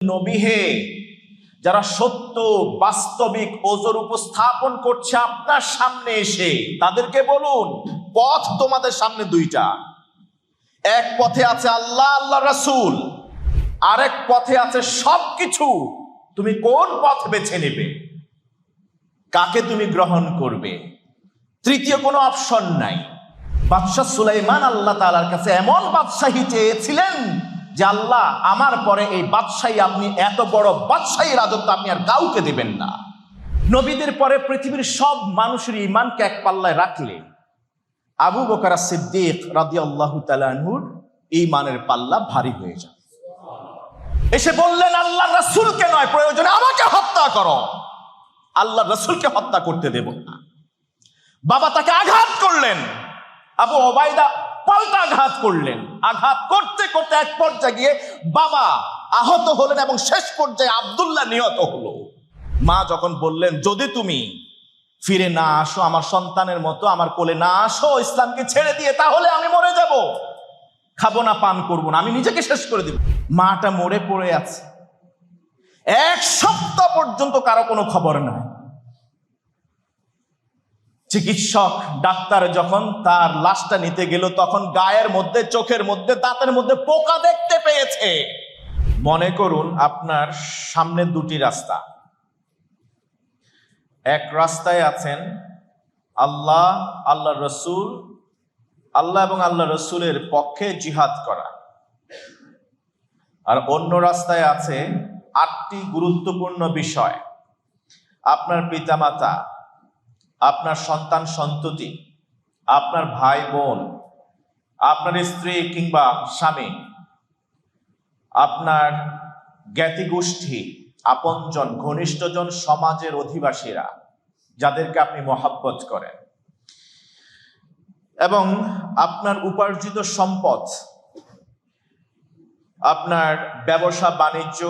নবী হে, যারা সত্য বাস্তবিক ওজোর উপস্থাপন করছে আপনার সামনে এসে, তাদেরকে বলুন পথ তোমাদের সামনে দুইটা। এক পথে আছে আল্লাহ, আল্লাহ রাসূল, আরেক পথে আছে সবকিছু। তুমি কোন পথ বেছে নেবে, কাকে তুমি গ্রহণ করবে? তৃতীয় কোনো অপশন নাই। বাদশাহ সুলাইমান আল্লাহ তাআলার কাছে এমন বাদশাহী চেয়েছিলেন যে আল্লাহ, আমার পরে এই বাদশাহী, আপনি এত বড় বাদশাহী রাজত্ব আপনি আর কাউকে দিবেন না। নবীদের পরে পৃথিবীর সব মানুষের ঈমানকে এক পাল্লায় রাখলে আবু বকর সিদ্দিক রাদিয়াল্লাহু তাআলা আনহুর ঈমানের পাল্লা ভারী হয়ে যায়। এসে বললেন, আল্লাহ রাসূলকে নয়, প্রয়োজনে আমাকে হত্যা করো, আল্লাহ রাসূলকে হত্যা করতে দেব না। বাবা তাকে আঘাত করলেন, আবু ওবায়দা পাল্টা আঘাত করলেন। আঘাত করতে করতে এক পর্যায়ে গিয়ে বাবা আহত হলেন এবং শেষ পর্যায়ে আব্দুল্লাহ নিহত হলো। মা যখন বললেন, যদি তুমি ফিরে না আসো, আমার সন্তানের মতো আমার কোলে না আসো ইসলামকে ছেড়ে দিয়ে, তাহলে আমি মরে যাব, খাবো না, পান করবো না, আমি নিজেকে শেষ করে দেব। মাটা মরে পড়ে আছে, এক সপ্তাহ পর্যন্ত কারো কোনো খবর নাই। চিকিৎসক ডাক্তার যখন তার লাশটা নিতে গেল, তখন গায়ের মধ্যে, চোখের মধ্যে, দাঁতের মধ্যে পোকা দেখতে পেয়েছে। মনে করুন আপনার সামনে দুটি রাস্তা। এক রাস্তায় আছেন আল্লাহ, আল্লাহ রসুল, আল্লাহ এবং আল্লাহ রসুলের পক্ষে জিহাদ করা, আর অন্য রাস্তায় আছে 8টি গুরুত্বপূর্ণ বিষয়। আপনার পিতামাতা, আপনার সন্তান সন্ততি, আপনার ভাই বোন, আপনার স্ত্রী কিংবা স্বামী, আপনার জ্ঞাতি গোষ্ঠী, আপনজন, ঘনিষ্ঠজন, সমাজের অধিবাসীরা যাদেরকে আপনি মহাব্বত করেন, এবং আপনার উপার্জিত সম্পদ, আপনার ব্যবসা বাণিজ্য,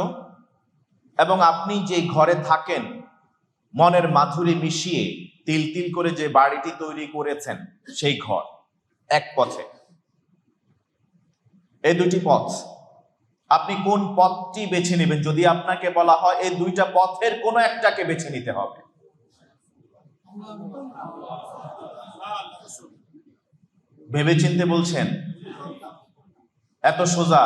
এবং আপনি যে ঘরে থাকেন মনের মাধুরী মিশিয়ে তিল তিল করে যে বাড়িটি তৈরি করেছেন, সেই ঘর। এক পথে এই দুটি পথ, আপনি কোন পথটি বেছে নেবেন? যদি আপনাকে বলা হয় এই দুইটা পথের কোনো একটাকে বেছে নিতে হবে, ভেবেচিন্তে বলছেন? এত সোজা?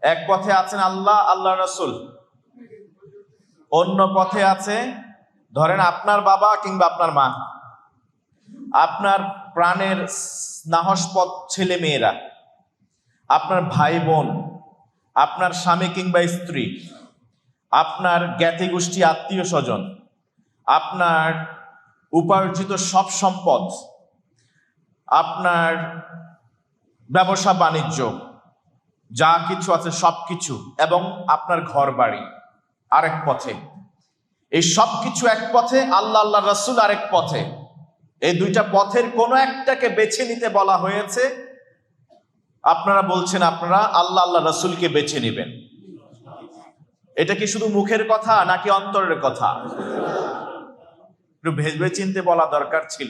এক পথে আছেন আল্লাহ, আল্লাহ রাসূল, অন্য পথে আছে ধরেন আপনার বাবা কিংবা আপনার মা, আপনার প্রাণের স্নেহস্পদ ছেলে মেয়েরা, আপনার ভাই বোন, আপনার স্বামী কিংবা স্ত্রী, আপনার জ্ঞাতি গোষ্ঠী, আত্মীয় স্বজন, আপনার উপার্জিত সব সম্পদ, আপনার ব্যবসা বাণিজ্য, যা কিছু আছে সবকিছু, এবং আপনার ঘর বাড়ি আরেক পথে। এই সবকিছু এক পথে, আল্লাহ, আল্লাহ রাসূল আরেক পথে। এই দুইটা পথের কোনো একটাকে বেছে নিতে বলা হয়েছে। আপনারা বলছেন আপনারা আল্লাহ, আল্লাহ রাসূলকে বেছে নেবেন। এটা কি শুধু মুখের কথা নাকি অন্তরের কথা? একটু ভেবে চিনতে বলা দরকার ছিল।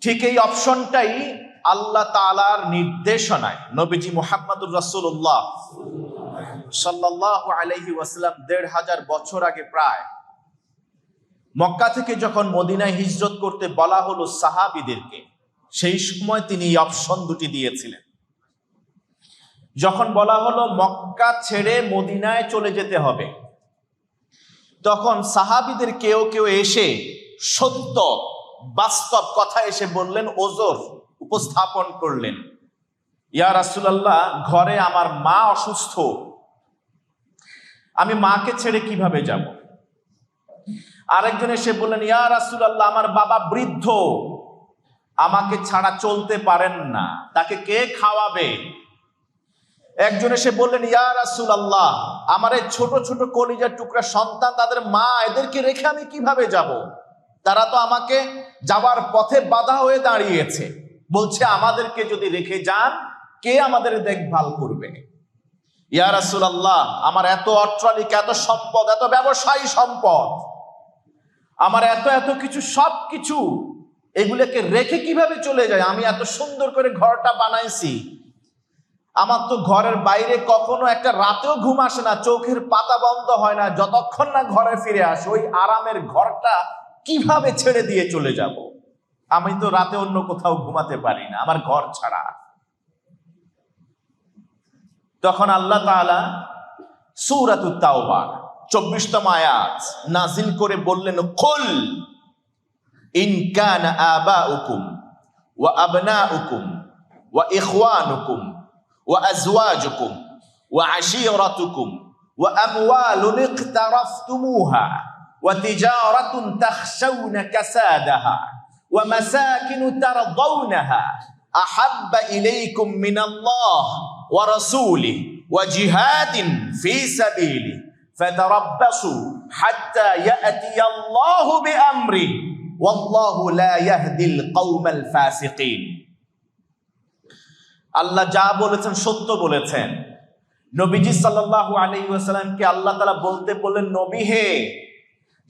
ঠিক এই অপশনটাই আল্লাহ তাআলার নির্দেশনায় নবীজি মুহাম্মদুর রাসূলুল্লাহ সাল্লাল্লাহু আলাইহি ওয়াসাল্লাম ১৫০০ বছর আগে প্রায় মক্কা থেকে যখন মদিনায় হিজরত করতে বলা হলো সাহাবীদেরকে, সেই সময় তিনি এই অপশন দুটি দিয়েছিলেন। যখন বলা হলো মক্কা ছেড়ে মদিনায় চলে যেতে হবে, তখন সাহাবীদের কেউ কেউ এসে সত্য বাস্তব কথা এসে বললেন, ওজোর উপস্থাপন করলেন। ইয়া রাসূলুল্লাহ, ঘরে আমার মা অসুস্থ, আমি মাকে ছেড়ে কিভাবে যাব? আরেকজন এসে বললেন, ইয়া রাসূলুল্লাহ, আমার বাবা বৃদ্ধ, আমাকে ছাড়া চলতে পারেন না, তাকে কে খাওয়াবে? একজন এসে বললেন, ইয়া রাসূলুল্লাহ, আমার এই ছোট ছোট কলিজার টুকরা সন্তান, তাদের মা, এদেরকে রেখে আমি কিভাবে যাব? তারা তো আমাকে যাওয়ার পথে বাধা হয়ে দাঁড়িয়েছে। বলছে, আমাদেরকে যদি রেখে যান, কে আমাদের দেখভাল করবে? ইয়া রাসূলুল্লাহ, আমার এত অট্টালিকা, এত সম্পদ, এত ব্যবসায়ী সম্পদ, আমার এত এত কিছু, সবকিছু এগুলোকে রেখে কিভাবে চলে যায়? আমি এত সুন্দর করে ঘরটা বানাইছি, আমার তো ঘরের বাইরে কখনো একটা রাতেও ঘুম আসে না, চোখের পাতা বন্ধ হয় না যতক্ষণ না ঘরে ফিরে আসে। ওই আরামের ঘরটা কিভাবে ছেড়ে দিয়ে চলে যাব? আমি তো রাতে অন্য কোথাও ঘুমাতে পারি না আমার ঘর ছাড়া। তখন আল্লাহ তাআলা সূরাতুত তাওবা 24তম আয়াত নাজিল করে বললেন, কুল ইন কানা আবাউকুম ওয়া আবনাউকুম ওয়া ইখওয়ানুকুম ওয়া আজওয়াজুকুম ওয়া আশীরাতুকুম ওয়া আমওয়ালুন ইকতারাফতুমুহা ওয়া তিজারাতুন তাখশাউনা কাসাদাহা ওয়া মাসাকিনু তারদাউনাহা আহাব্বা ইলাইকুম মিনাল্লাহ ওয়া রাসূলিহি ওয়া জিহাদিন ফি সাবিলিহি ফাতারাব্বাসু হাত্তা ইয়াতিয়াল্লাহু বিআমরিহি ওয়াল্লাহু লা ইয়াহদিল কওমাল ফাসিকিন। আল্লাহ যা বলেছেন সত্য বলেছেন। নবীজি সাল্লাল্লাহু আলাইহি ওয়াসাল্লামকে আল্লাহ তাআলা বলতে বললেন, নবী হে,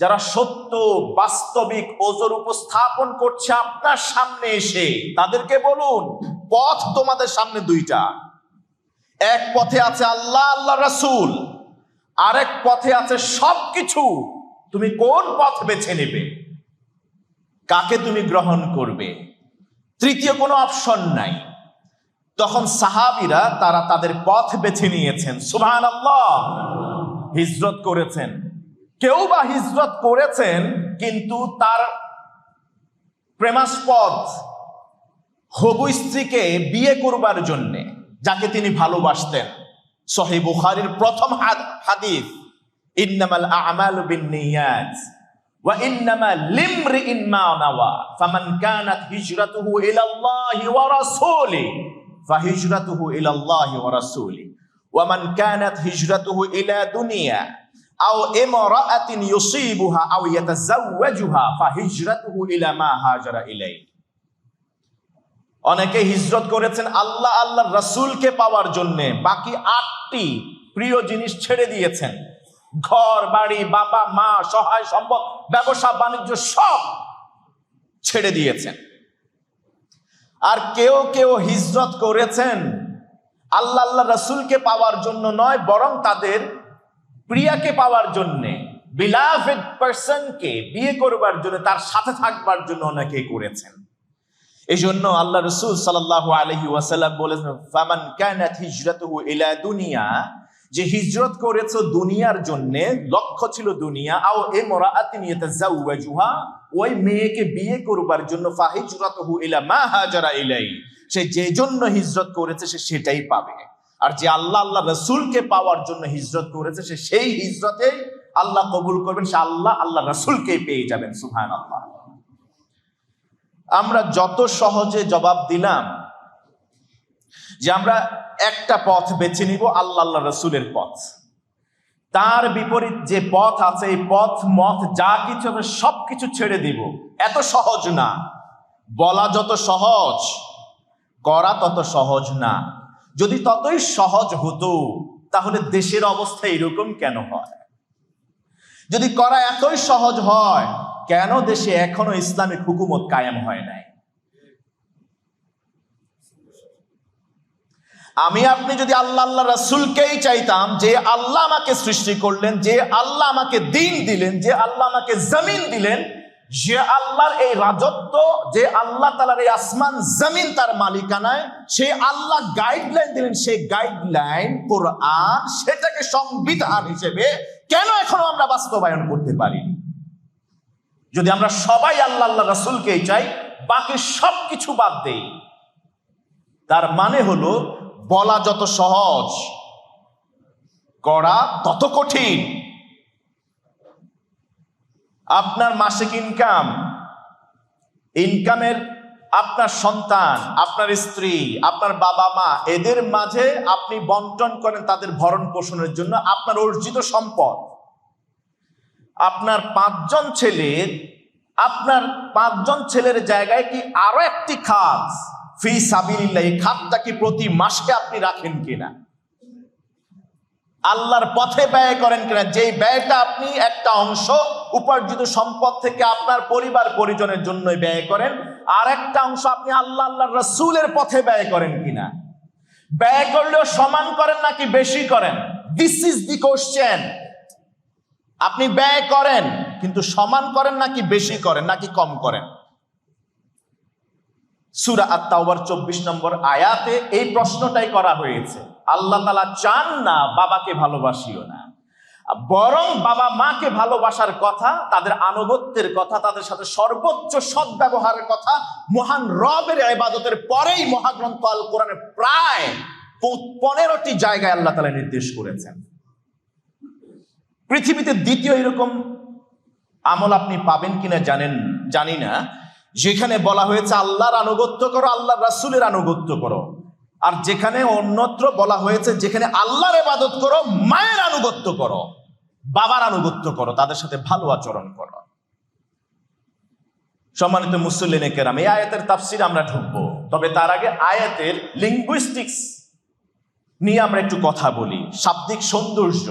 যারা সত্য বাস্তবিক ওজোর উপস্থাপন করছে আপনার সামনে এসে, তাদেরকে বলুন পথ তোমাদের সামনে দুইটা। এক পথে আছে আল্লাহ, আল্লাহ রাসূল, আরেক পথে আছে সবকিছু। তুমি কোন পথ বেছে নেবে, কাকে তুমি গ্রহণ করবে? তৃতীয় কোনো অপশন নাই। তখন সাহাবীরা তারা তাদের পথ বেছে নিয়েছেন। সুবহানাল্লাহ। হিজরত করেছেন, কেউ বা হিজরত করেছেন কিন্তু তার প্রেমাস্পদ হবু স্ত্রীকে বিয়ে করবার জন্যে, যাকে তিনি ভালোবাসতেন। সহিহ বুখারীর প্রথম হাদিস, ইন্নামাল আ'মালু বিন্নিয়াত ওয়া ইন্নামা লিমরিইন মা নাওয়া ফামান কানাত হিজরাতুহু ইলাল্লাহি ওয়া রাসূলিহি ফাহিজরাতুহু ইলাল্লাহি ওয়া রাসূলিহি ওয়া মান কানাত হিজরাতুহু ইলা দুনিয়া আও ইমরাআতিন ইউসিবুহা আও ইয়াতাযাওয়াজুহা ফাহিজরাতুহু ইলা মা হাজারা ইলাইহি। অনেকে হিজরত করেছেন আল্লাহ আল্লাহর রাসূলকে পাওয়ার জন্য, বাকি 8টি প্রিয় জিনিস ছেড়ে দিয়েছেন। ঘর বাড়ি, বাবা মা, সহায় সম্পদ, ব্যবসা বাণিজ্য সব ছেড়ে দিয়েছেন। আর কেউ কেউ হিজরত করেছেন আল্লাহ আল্লাহ রাসূলকে পাওয়ার জন্য নয়, বরং তাদের প্রিয়াকে পাওয়ার জন্যে, বিলাভেড পারসনকে বিয়ে করবার জন্য, তার সাথে থাকবার জন্য অনেকে করেছেন। এই জন্য আল্লাহ রাসূল সাল্লাল্লাহু আলাইহি ওয়াসাল্লাম বলেছেন, ফামান কানাত হিজরাতুহু ইলা দুনিয়া, যে হিজরত করেছো দুনিয়ার জন্য, লক্ষ্য ছিল দুনিয়া, আও ইমরাআতিন ইয়াতাযাওয়াজুহা, ওই মেয়েকে বিয়ে করবার জন্য, ফাহিজরাতুহু ইলা মা হাজারা ইলাইহি, সে যে জন্য হিজরত করেছে সে সেটাই পাবে। আর যে আল্লাহ আল্লাহ রাসূলকে পাওয়ার জন্য হিজরত করেছে সে সেই হিজরতেই আল্লাহ কবুল করবেন, সে আল্লাহ আল্লাহ রাসূলকেই পেয়ে যাবেন। সুবহানাল্লাহ। আমরা যত সহজে জবাব দিলাম যে আমরা একটা পথ বেছে নিব, আল্লাহ আল্লাহ রাসূলের পথ, তার বিপরীত যে পথ আছে, এই পথ মত যা কিছু হবে সবকিছু ছেড়ে দিব, এত সহজ না। বলা যত সহজ, করা তত সহজ না। যদি ততই সহজ হতো তাহলে দেশের অবস্থা এরকম কেন হয়? যদি করা এতই সহজ হয়, কেন দেশে এখনো ইসলামিক হুকুমত কায়েম হয় নাই? আমি আপনি যদি আল্লাহ আল্লাহ রাসূলকেই চাইতাম, যে আল্লাহ আমাকে সৃষ্টি করলেন, যে আল্লাহ আমাকে দিন দিলেন, যে আল্লাহ আমাকে জমিন দিলেন, যে আল্লাহর এই রাজত্ব, যে আল্লাহ তাআলার এই আসমান জমিন তার মালিকানায়, সেই আল্লাহ গাইডলাইন দিলেন, সেই গাইডলাইন কোরআন, সেটাকে সংবিধান হিসেবে কেন এখনো আমরা বাস্তবায়ন করতে পারিনি? যদি আমরা সবাই আল্লাহ আল্লাহ রাসূলকেই চাই, বাকি সবকিছু বাদ দেই, তার মানে হলো বলা যত সহজ, করা তত কঠিন। আপনার মাসিক ইনকামের আপনার সন্তান, আপনার স্ত্রী, আপনার বাবা মা, এদের মাঝে আপনি বন্টন করেন তাদের ভরণ পোষণের জন্য আপনার অর্জিত সম্পদ। আপনার 5জন ছেলের জায়গায় কি আরো একটি খাত ফি সাবিলিল্লাহ, এই খাতটা কি প্রতি মাসে আপনি রাখেন কিনা? আল্লাহর পথে ব্যয় করেন কিনা, যেই ব্যয়টা আপনি একটা অংশ উপার্জিত সম্পদ থেকে আপনার পরিবার পরিজনের জন্য ব্যয় করেন, আর একটা অংশ আপনি আল্লাহ আল্লাহর রাসূলের পথে ব্যয় করেন কিনা। ব্যয় করলেও সমান করেন নাকি বেশি করেন? This is the question. আপনি ব্যয় করেন কিন্তু সমান করেন নাকি বেশি করেন নাকি কম করেন? সূরা আত-তাওবার 24 নম্বর আয়াতে এই প্রশ্নটাই করা হয়েছে। আল্লাহ তাআলা চান না বাবাকে ভালোবাসিও না, বরং বাবা মাকে ভালোবাসার কথা, তাদের আনুগত্যের কথা, তাদের সাথে সর্বোচ্চ সদ্ব্যবহারের কথা মহান রবের ইবাদতের পরেই মহাগ্রন্থ আল কোরআনে প্রায় 15টি জায়গায় আল্লাহ তাআলা নির্দেশ করেছেন। পৃথিবীতে দ্বিতীয় এরকম আমল আপনি পাবেন কিনা জানি না, যেখানে বলা হয়েছে আল্লাহর আনুগত্য করো, আল্লাহর রাসূলের আনুগত্য করো, আর যেখানে অন্যত্র বলা হয়েছে যেখানে আল্লাহর ইবাদত করো, মায়ের আনুগত্য করো, বাবার আনুগত্য করো, তাদের সাথে ভালো আচরণ করো। সম্মানিত মুসল্লিনে কেরাম, এই আয়াতের তাফসীর আমরা ঢুকবো, তবে তার আগে আয়াতের লিঙ্গুইস্টিক্স নিয়ে আমরা একটু কথা বলি। শাব্দিক সৌন্দর্য,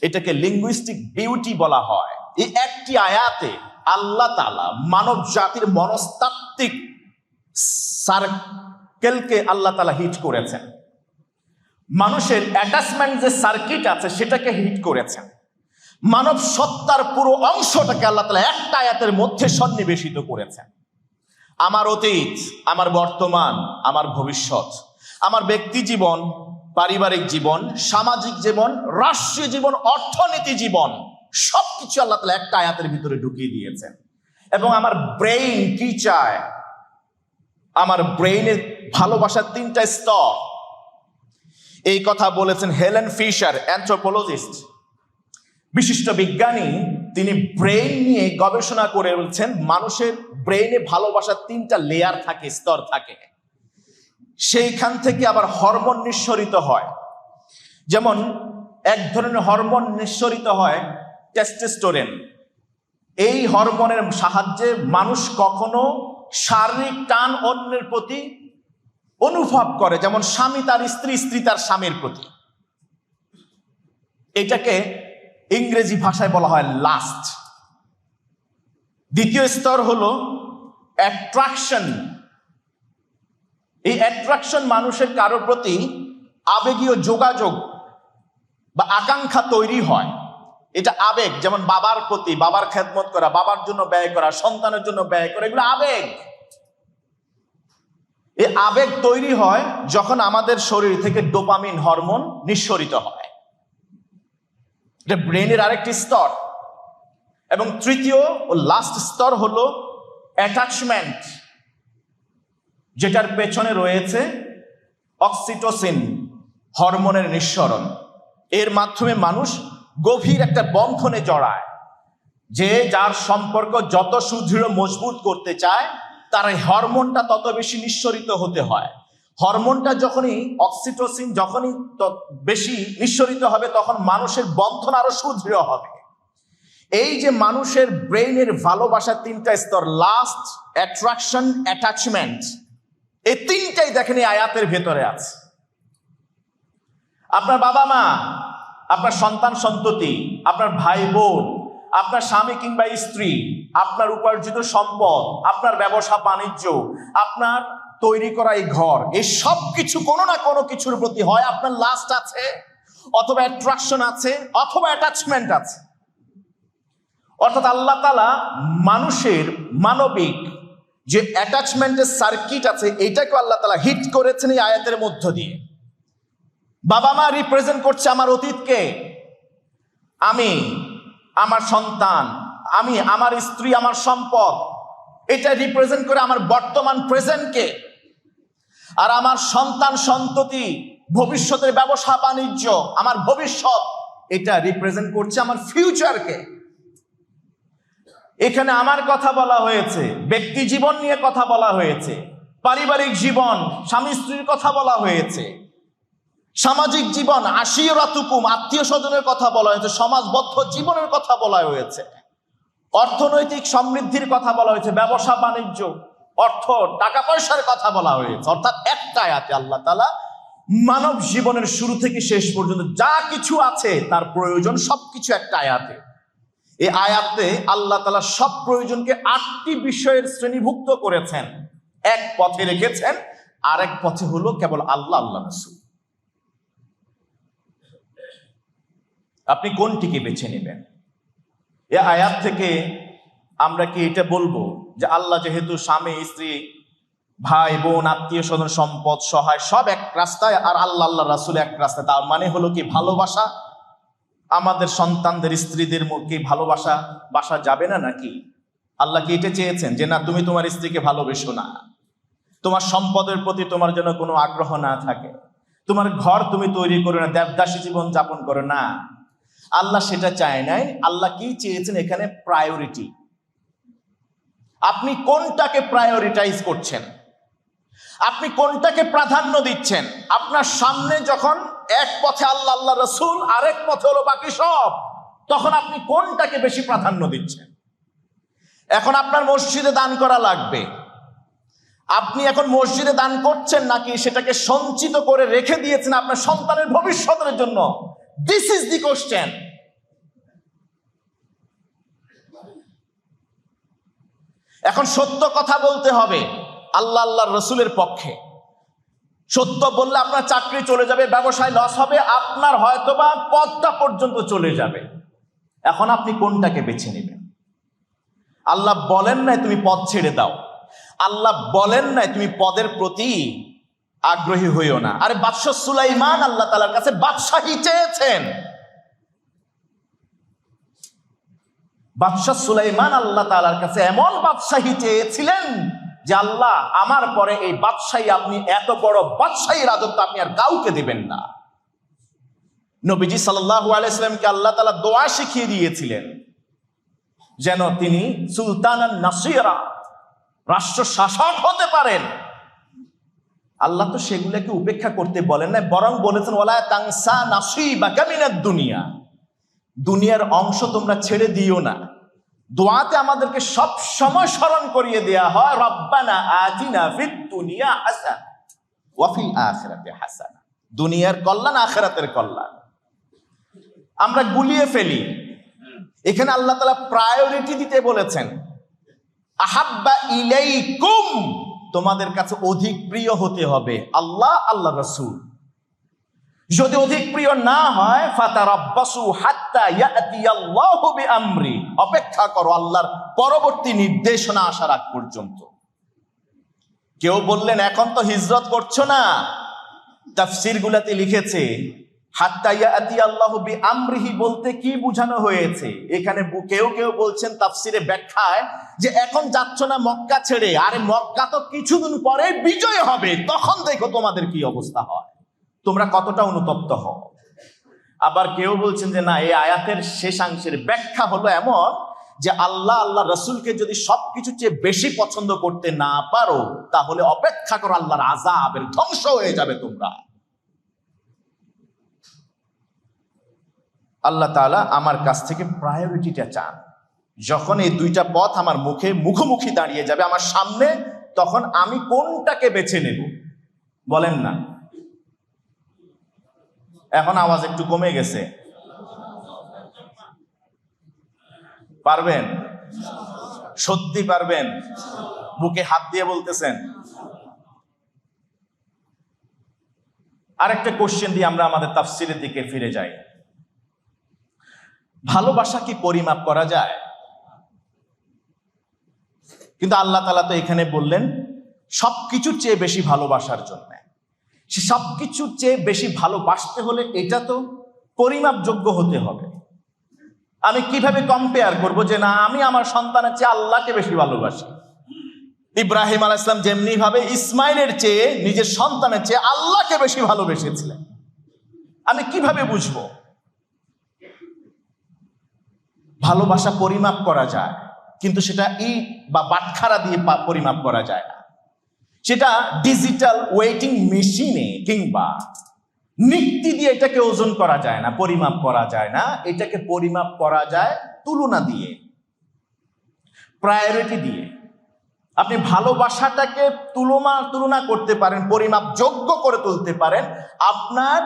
এটাকে লিঙ্গুইস্টিক বিউটি বলা হয়। এই একটি আয়াতে আল্লাহ তাআলা মানব জাতির মনস্তাত্ত্বিক সার্কেলকে আল্লাহ তাআলা হিট করেছেন। মানুষের অ্যাটাচমেন্ট যে সার্কিট আছে সেটাকে হিট করেছেন। মানব সত্তার পুরো অংশটাকে আল্লাহ তাআলা একটা আয়াতের মধ্যে সন্নিবেশিত করেছেন। আমার অতীত, আমার বর্তমান, আমার ভবিষ্যৎ, আমার ব্যক্তি জীবন, পারিবারিক জীবন, সামাজিক জীবন, রাষ্ট্রীয় জীবন, অর্থনীতি জীবন, সবকিছু আল্লাহ তাআলা একটা আয়াতের ভিতরে ঢুকিয়ে দিয়েছেন। এবং আমার ব্রেইন কি চায়, আমার ব্রেইনের ভালোবাসার 3টা স্তর, এই কথা বলেছেন হেলেন ফিশার, অ্যানথ্রোপোলজিস্ট, বিশিষ্ট বিজ্ঞানী। তিনি ব্রেইন নিয়ে গবেষণা করে বলছেন মানুষের ব্রেইনে ভালোবাসার 3টা লেয়ার থাকে, স্তর থাকে। সেইখান থেকে আবার হরমোন নিঃসরিত হয়। যেমন এক ধরনের হরমোন নিঃসরিত হয় টেস্টোস্টেরন। এই হরমোনের সাহায্যে মানুষ কখনো শারীরিক টান অন্যের প্রতি অনুভব করে, যেমন স্বামী তার স্ত্রী, স্ত্রী তার স্বামীর প্রতি। এটাকে ইংরেজি ভাষায় বলা হয় লাস্ট। দ্বিতীয় স্তর হলো অ্যাট্রাকশন। এই অ্যাট্রাকশন মানুষের কারোর প্রতি আবেগীয় যোগাযোগ বা আকাঙ্ক্ষা তৈরি হয়। এটা আবেগ, যেমন বাবার প্রতি, বাবার খেদমত করা, বাবার জন্য ব্যয় করা, সন্তানের জন্য ব্যয় করা, এগুলো আবেগ। এই আবেগ তৈরি হয় যখন আমাদের শরীর থেকে ডোপামিন হরমোন নিঃসরিত হয়। এটা ব্রেনের আরেকটি স্তর। এবং তৃতীয় ও লাস্ট স্তর হলো অ্যাটাচমেন্ট, যেটার পেছনে রয়েছে অক্সিটোসিন হরমোনের নিঃসরণ। এর মাধ্যমে মানুষ গভীর একটা বন্ধনে জড়ায়, যে যার সম্পর্ক যত সুদৃঢ় মজবুত করতে চায় তার এই হরমোনটা তত বেশি নিঃসরিত হতে হয়। হরমোনটা যখনই, অক্সিটোসিন যখনই বেশি নিঃসরিত হবে, তখন মানুষের বন্ধন আরো সুদৃঢ় হবে। এই যে মানুষের ব্রেইনের ভালোবাসার 3টা স্তর, লাস্ট, অ্যাট্রাকশন, অ্যাটাচমেন্ট, এই 3টাই দেখেন এই আয়াতের ভেতরে আছে। আপনার বাবা মা, আপনার সন্তান সন্ততি, আপনার ভাই বোন, আপনার স্বামী কিংবা স্ত্রী, আপনার উপার্জিত সম্পদ, আপনার ব্যবসা বাণিজ্য, আপনার তৈরি করা এই ঘর, এই সব কিছু কোনো না কোনো কিছুর প্রতি হয় আপনার লাস্ট আছে, অথবা অ্যাট্রাকশন আছে, অথবা অ্যাটাচমেন্ট আছে। অর্থাৎ আল্লাহ তাআলা মানুষের মানবিক যে অ্যাটাচমেন্টের সার্কিট আছে, এইটাকে আল্লাহ তাআলা হিট করেছেন এই আয়াতের মধ্য দিয়ে। বাবা মা রিপ্রেজেন্ট করছে আমার অতীতকে, আমি, আমার সন্তান, আমি, আমার স্ত্রী, আমার সম্পদ, এটা রিপ্রেজেন্ট করে আমার বর্তমান প্রেজেন্টকে। আর আমার সন্তান সন্ততি, ভবিষ্যতের ব্যবসা বাণিজ্য, আমার ভবিষ্যৎ, এটা রিপ্রেজেন্ট করছে আমার ফিউচারকে। এখানে আমার কথা বলা হয়েছে, ব্যক্তি জীবন নিয়ে কথা বলা হয়েছে, পারিবারিক জীবন, স্বামী স্ত্রীর কথা বলা হয়েছে, সামাজিক জীবন, আশিরাতুকুম, আত্মীয় স্বজনের কথা বলা হয়েছে, সমাজবদ্ধ জীবনের কথা বলা হয়েছে, অর্থনৈতিক সমৃদ্ধির কথা বলা হয়েছে, ব্যবসা বাণিজ্য, অর্থ, টাকা পয়সার কথা বলা হয়েছে। অর্থাৎ একটা আয়াতে আল্লাহ তাআলা মানব জীবনের শুরু থেকে শেষ পর্যন্ত যা কিছু আছে তার প্রয়োজন সবকিছু একটা আয়াতে। এই আয়াতে আল্লাহ তাআলা সব প্রয়োজনকে 8টি বিষয়ের শ্রেণীভুক্ত করেছেন, এক পথে রেখেছেন, আরেক পথে হলো কেবল আল্লাহ আল্লাহ রাসূল। আপনি কোনটিকে বেছে নেবেন? এই আয়াত থেকে আমরা কি এটা বলবো যে আল্লাহ যেহেতু স্বামী স্ত্রী ভাই বোন আত্মীয় স্বজন সম্পদ সহায় সব এক রাস্তায়, আর আল্লাহ আল্লাহ রাসূল এক রাস্তায়, তার মানে হলো কি ভালোবাসা আমাদের সন্তানদের স্ত্রীদের কি ভালোবাসা বাসা যাবে না নাকি? আল্লাহ কি এটা চেয়েছেন যে না তুমি তোমার স্ত্রীকে ভালোবেসো না, তোমার সম্পদের প্রতি তোমার যেন কোনো আগ্রহ না থাকে, তোমার ঘর তুমি তৈরি করো না, দেবদাসী জীবন যাপন করো না? আল্লাহ সেটা চায় নাই। আল্লাহ কি চেয়েছেন এখানে? প্রায়োরিটি। আপনি কোনটাকে প্রায়োরিটাইজ করছেন, আপনি কোনটাকে প্রাধান্য দিচ্ছেন? আপনার সামনে যখন এক পথে আল্লাহ আল্লাহ রাসূল, আরেক পথে হলো বাকি সব, তখন আপনি কোনটাকে বেশি প্রাধান্য দিচ্ছেন? এখন আপনার মসজিদে দান করা লাগবে, আপনি এখন মসজিদে দান করছেন নাকি সেটাকে সঞ্চিত করে রেখে দিয়েছেন আপনার সন্তানের ভবিষ্যতের জন্য? This is the question. এখন সত্য কথা বলতে হবে আল্লাহ আল্লাহ রসুলের পক্ষে। সত্য বললে আপনার চাকরি চলে যাবে, ব্যবসায় লস হবে, আপনার হয়তোবা পদটা পর্যন্ত চলে যাবে। এখন আপনি কোনটাকে বেছে নেবেন? আল্লাহ বলেন নাই তুমি পদ ছেড়ে দাও, আল্লাহ বলেন নাই তুমি পদের প্রতি আগ্রহী হইও না। আরে বাদশাহ সুলাইমান আল্লাহ তাআলার কাছে বাদশাহী চেয়েছেন, বাদশাহ সুলাইমান আল্লাহ তাআলার কাছে এমন বাদশাহী চেয়েছিলেন যে আল্লাহ আমার পরে এই বাদশাহী, আপনি এত বড় বাদশাহী রাজত্ব আপনি আর কাউকে দিবেন না। নবীজি সাল্লাল্লাহু আলাইহি সাল্লামকে আল্লাহ তাআলা দোয়া শিখিয়ে দিয়েছিলেন যেন তিনি সুলতানান নাসিরা, রাষ্ট্র শাসক হতে পারেন। আল্লাহ তো সেগুলোকে উপেক্ষা করতে বলেন না, বরং বলেছেন ওয়ালা তানসা নাসিবাকা মিনাদ দুনিয়া, দুনিয়ার অংশ তোমরা ছেড়ে দিও না। দোয়াতে আমাদেরকে সব সময় স্মরণ করিয়ে দেয়া হয় রব্বানা আতিনা ফিদ দুনিয়া হাসানা ওয়া ফিল আখিরাতি হাসানা, দুনিয়ার কল্যাণ আখিরাতের কল্যাণ। আমরা গুলিয়ে ফেলি। এখানে আল্লাহ তাআলা প্রায়োরিটি দিতে বলেছেন, আহাব্বা ইলাইকুম, তোমাদের কাছে অধিক প্রিয় হতে হবে আল্লাহ আল্লাহ রাসূল। যদি অধিক প্রিয় না হয় ফাতারাব্বাসু হাত্তা ইয়াতিয়াল্লাহু বিআমরি, অপেক্ষা করো আল্লাহর পরবর্তী নির্দেশনা আসার আগ পর্যন্ত। কেউ বললেন এখন তো হিজরত করছো না, তাফসীর গুলাতে লিখেছে হাত্তা ইয়াতিয়াল্লাহু বিআমরিহি বলতে কি বোঝানো হয়েছে এখানে? কেউ কেউ বলছেন তাফসীরে ব্যাখ্যায় যে এখন যাচ্ছ না মক্কা ছেড়ে, আরে মক্কা তো কিছুদিন পরে বিজয় হবে, তখন দেখো তোমাদের কি অবস্থা হয়, তোমরা কতটা অনুতপ্ত হও। আবার কেউ বলছেন যে না, এই আয়াতের শেষাংশের ব্যাখ্যা হলো এমন যে আল্লাহ আল্লাহ রসুলকে যদি সবকিছু চেয়ে বেশি পছন্দ করতে না পারো তাহলে অপেক্ষা করো, আল্লাহর আযাবের ধ্বংস হয়ে যাবে তোমরা। আল্লাহ তাআলা আমার কাছ থেকে প্রায়োরিটিটা চান। যখন এই দুইটা পথ আমার মুখোমুখি দাঁড়িয়ে যাবে আমার সামনে, তখন আমি কোনটাকে বেছে নেব? বলেন না। এখন আওয়াজ একটু কমে গেছে, পারবেন? সত্যি পারবেন? বুকে হাত দিয়ে বলতেছেন? আরেকটা কোশ্চেন দিয়ে আমরা আমাদের তাফসীরের দিকে ফিরে যাই। ভালোবাসা কি পরিমাপ করা যায়? কিন্তু আল্লাহ তাআলা তো এখানে বললেন সবকিছুর চেয়ে বেশি ভালোবাসার জন্য। সে সবকিছুর চেয়ে বেশি ভালোবাসতে হলে এটা তো পরিমাপযোগ্য হতে হবে। আমি কিভাবে কম্পেয়ার করব যে না আমি আমার সন্তানের চেয়ে আল্লাহকে বেশি ভালোবাসি? ইব্রাহিম আলাইহিস সালাম যেমনি ভাবে ইসমাইলের চেয়ে নিজের সন্তানের চেয়ে আল্লাহকে বেশি ভালোবেসেছিলেন, আমি কিভাবে বুঝবো? ভালোবাসা পরিমাপ করা যায়, কিন্তু সেটা ইট বা বাটখারা দিয়ে পরিমাপ করা যায় না। সেটা ডিজিটাল ওয়েটিং মেশিনে কিংবা নিক্তি দিয়ে এটাকে ওজন করা যায় না, পরিমাপ করা যায় না। এটাকে পরিমাপ করা যায় তুলনা দিয়ে, প্রায়োরিটি দিয়ে। আপনি ভালোবাসাটাকে তুলনা করতে পারেন, পরিমাপ যোগ্য করে তুলতে পারেন আপনার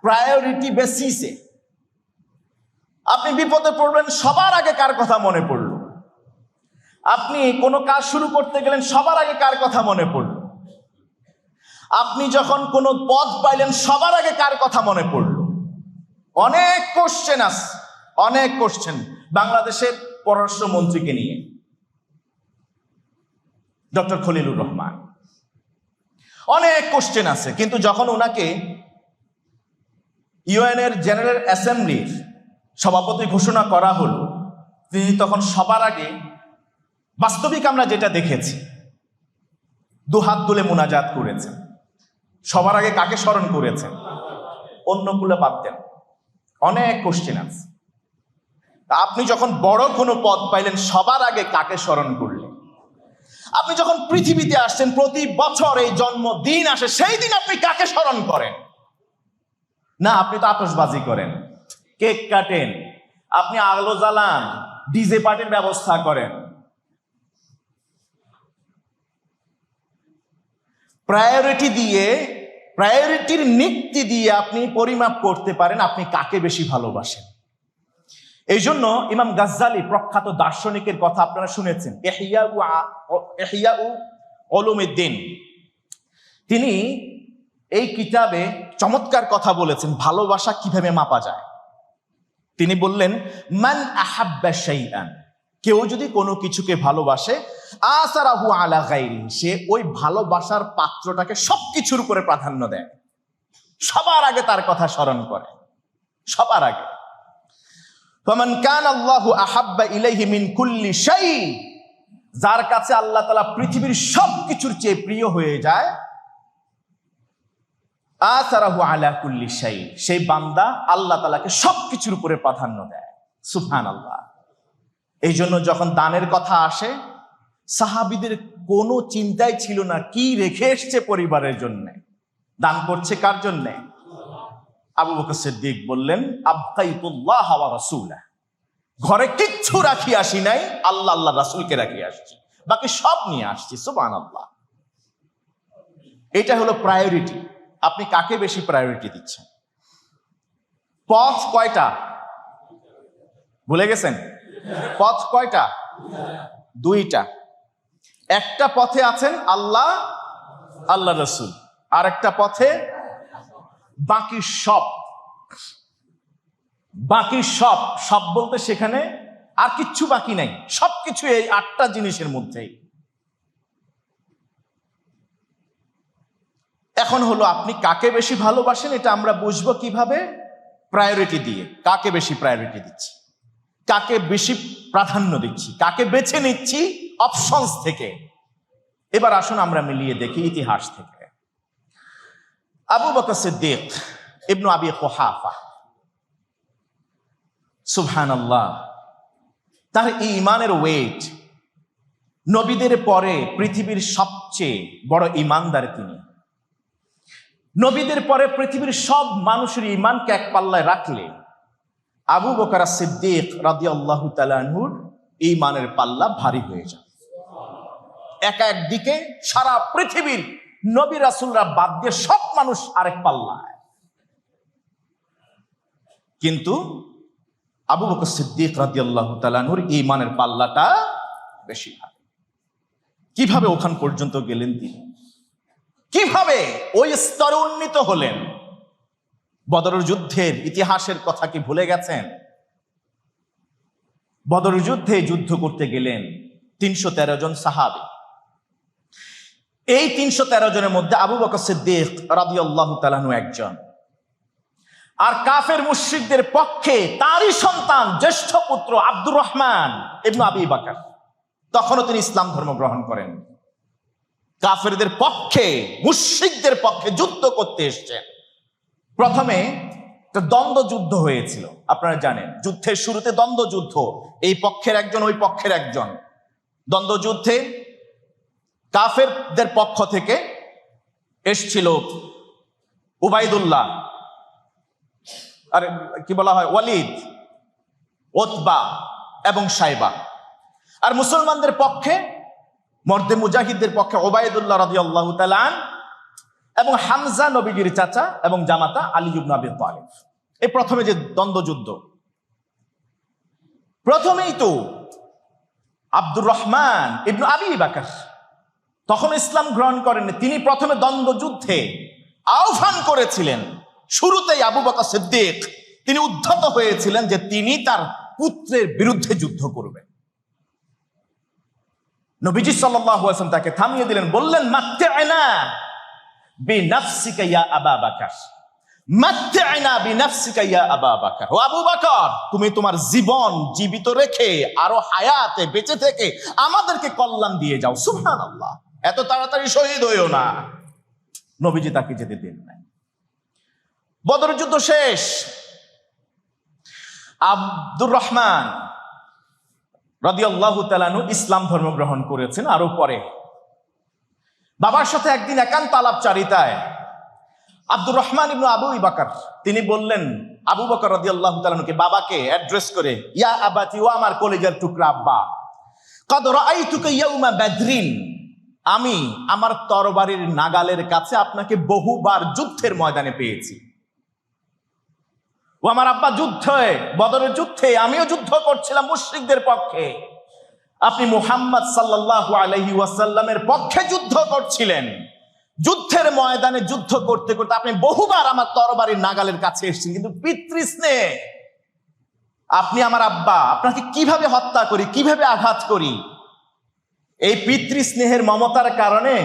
প্রায়োরিটি বেসিসে। আপনি বিপদে পড়বেন, সবার আগে কার কথা মনে পড়লো? আপনি কোনো কাজ শুরু করতে গেলেন, সবার আগে কার কথা মনে পড়লো? আপনি যখন কোনো পদ পাইলেন, সবার আগে কার কথা মনে পড়লো? অনেক কোশ্চেন আছে, অনেক কোশ্চেন বাংলাদেশের পররাষ্ট্রমন্ত্রীকে নিয়ে, ডক্টর খলিলুর রহমান, অনেক কোশ্চেন আছে। কিন্তু যখন ওনাকে ইউএনের জেনারেল অ্যাসেম্বলির সভাপতি ঘোষণা করা হলো, তিনি তখন সবার আগে, বাস্তবিক আমরা যেটা দেখেছি, দুহাত তুলে মুনাজাত করেছেন। সবার আগে কাকে স্মরণ করেছেন? অন্যগুলো বাদ দেন, অনেক কোশ্চেন আছে। আপনি যখন বড় কোনো পদ পাইলেন, সবার আগে কাকে স্মরণ করলেন? আপনি যখন পৃথিবীতে আসছেন, প্রতি বছর এই জন্মদিন আসে, সেই দিন আপনি কাকে স্মরণ করেন? না, আপনি তো আতশবাজি করেন, কেক কাটেন, আপনি আলো জ্বালান, ডিজে পার্টির ব্যবস্থা করেন। প্রায়োরিটির নীতি দিয়ে আপনি পরিমাপ করতে পারেন আপনি কাকে বেশি ভালোবাসেন। এই জন্য ইমাম গাজ্জালি, প্রখ্যাত দার্শনিকের কথা আপনারা শুনেছেন, ইহইয়া উলুমিদ্দিন, তিনি এই কিতাবে চমৎকার কথা বলেছেন ভালোবাসা কিভাবে মাপা যায়। তিনি বললেন, মান আহাব্বা শাইআন, কেউ যদি কোনো কিছুকে ভালোবাসে, আসারাহু আলা গায়রি, সে ওই ভালোবাসার পাত্রটাকে সবকিছুর উপরে প্রাধান্য দেয়, সবার আগে তার কথা স্মরণ করে, সবার আগে। ফামান কানা আল্লাহু আহাব্বা ইলাইহি মিন কুল্লি শাই, যার কাছে আল্লাহ তাআলা পৃথিবীর সবকিছুর চেয়ে প্রিয় হয়ে যায়, আসারাহু আলা কুল্লি শাই, সেই বান্দা আল্লাহ তাআলাকে সবকিছুর উপরে প্রাধান্য দেয়। সুবহানাল্লাহ। এই জন্য যখন দানের কথা আসে, সাহাবীদের কোনো চিন্তাই ছিল না কি রেখে এসছে পরিবারের জন্য, দান করছে কার জন্য? আবু বকর সিদ্দিক বললেন, আবকাইতুল্লাহ ওয়া রাসূলাহ, ঘরে কিচ্ছু রাখি আসি নাই, আল্লাহ আল্লাহ রাসূলকে রাখি আসছি, বাকি সব নিয়ে আসছি। সুবহানাল্লাহ। এটা হলো প্রায়োরিটি। আপনি কাকে বেশি প্রায়োরিটি দিচ্ছেন? পথ কয়টা ভুলে গেছেন? পথ কয়টা? দুইটা। একটা পথে আছেন আল্লাহ, আল্লাহ রাসূল, আর একটা পথে বাকি সব। বাকি সব, সব বলতে সেখানে আর কিচ্ছু বাকি নাই, সবকিছু এই 8টা জিনিসের মধ্যেই। এখন হলো আপনি কাকে বেশি ভালোবাসেন, এটা আমরা বুঝবো কিভাবে? প্রায়োরিটি দিয়ে। কাকে বেশি প্রায়োরিটি দিচ্ছি, কাকে বেশি প্রাধান্য দিচ্ছি, কাকে বেছে নিচ্ছি অপশনস থেকে। এবার আসুন আমরা মিলিয়ে দেখি ইতিহাস থেকে। আবু বকর সিদ্দিক ইবনু আবি কুহাফা, সুবহানাল্লাহ, তার ঈমানের ওয়েট, নবীদের পরে পৃথিবীর সবচেয়ে বড় ঈমানদার তিনি। নবীদের পরে পৃথিবীর সব মানুষের ঈমানকে এক পাল্লায় রাখলে আবু বকর সিদ্দিক রাদিয়াল্লাহু তাআলা আনহুর ঈমানের পাল্লা ভারী হয়ে যায়। একা একদিকে সারা পৃথিবীর নবী রাসূলরা বাদ দিয়ে সব মানুষ আরেক পাল্লায়, কিন্তু আবু বকর সিদ্দিক রাদিয়াল্লাহু তাআলা আনহুর ঈমানের পাল্লাটা বেশি ভারী। কিভাবে ওখান পর্যন্ত গেলেন তিনি? কিভাবে ওই স্তরে উন্নীত হলেন? বদরের যুদ্ধের ইতিহাসের কথা কি ভুলে গেছেন? বদরের যুদ্ধে যুদ্ধ করতে গেলেন 313 জন সাহাবী। এই 313 জনের মধ্যে আবু বকর সিদ্দিক রাদিয়াল্লাহু তাআলা আনহু একজন। আর কাফের মুশরিকদের পক্ষে তারই সন্তান, জ্যেষ্ঠ পুত্র আব্দুর রহমান ইবনে আবি বকর, তখনও তিনি ইসলাম ধর্ম গ্রহণ করেন। কাফেরদের পক্ষে, মুশরিকদের পক্ষে যুদ্ধ করতে এসেছেন। প্রথমে একটা দ্বন্দ্ব যুদ্ধ হয়েছিল, আপনারা জানেন। যুদ্ধের শুরুতে দ্বন্দ্ব যুদ্ধ, এই পক্ষের একজন ওই পক্ষের একজন। দ্বন্দ্ব যুদ্ধে কাফেরদের পক্ষ থেকে এসছিল উবাইদুল্লাহ, আর কি বলা হয়, ওয়ালিদ, ওতবা এবং সাইবা। আর মুসলমানদের পক্ষে মর্দে মুজাহিদদের পক্ষে ওবায়দুল্লাহ রাদিয়াল্লাহু তাআলা আনহু এবং হামজা নবীজির চাচা এবং জামাতা আলী ইবনে আবি তালিব। এই প্রথমে যে দ্বন্দ্বযুদ্ধ, প্রথমেই তো আব্দুর রহমান ইবনে আবি বকর তখন ইসলাম গ্রহণ করেননি, তিনি প্রথমে দ্বন্দ্বযুদ্ধে আহ্বান করেছিলেন। শুরুতেই আবু বকর সিদ্দিক তিনি উদ্ধত হয়েছিলেন যে তিনি তার পুত্রের বিরুদ্ধে যুদ্ধ করবেন। নবীজি সাল্লাল্লাহু আলাইহি ওয়াসাল্লাম তাকে থামিয়ে দিলেন, বললেন মাত্তি'না বিনাফসিকা ইয়া আবা বকর, মাত্তি'না বিনাফসিকা ইয়া আবা বকর। ও আবু বকর, তুমি তোমার জীবন জীবিত রেখে আরো হায়াতে বেঁচে থেকে আমাদেরকে কল্যাণ দিয়ে যাও। সুবহানাল্লাহ, এত তাড়াতাড়ি শহীদ হইও না। নবীজি তাকে যেতে দেন নাই। বদর যুদ্ধ শেষ, আব্দুর রহমান রাদিয়াল্লাহু তাআলা আনহু ইসলাম ধর্ম গ্রহণ করেছেন আরো পরে। বাবার সাথে একদিন একান্ত আলাপচারিতায় আব্দুর রহমান ইবনে আবু বকর তিনি বললেন আবু বকর রাদিয়াল্লাহু তাআলা আনহুকে, বাবাকে অ্যাড্রেস করে, ইয়া আবাতি, ও আমার কলিজার টুকরা আব্বা, কদ রাআইতুকা ইয়াউমা বদরিন, আমি আমার তরবারির নাগালের কাছে আপনাকে বহুবার যুদ্ধের ময়দানে পেয়েছি। ও আমার আব্বা, যুদ্ধে, বদরের যুদ্ধে আমিও যুদ্ধ করছিলাম মুশরিকদের পক্ষে, আপনি মুহাম্মদ সাল্লাল্লাহু আলাইহি ওয়াসাল্লামের পক্ষে যুদ্ধ করছিলেন। যুদ্ধের ময়দানে যুদ্ধ করতে করতে আপনি বহুবার আমার তরবারির নাগালের কাছে এসেছেন, কিন্তু পিতৃস্নেহে আপনি আমার আব্বা, আপনাকে কিভাবে হত্যা করি, কিভাবে আঘাত করি, এই পিতৃস্নেহের মমতার কারণে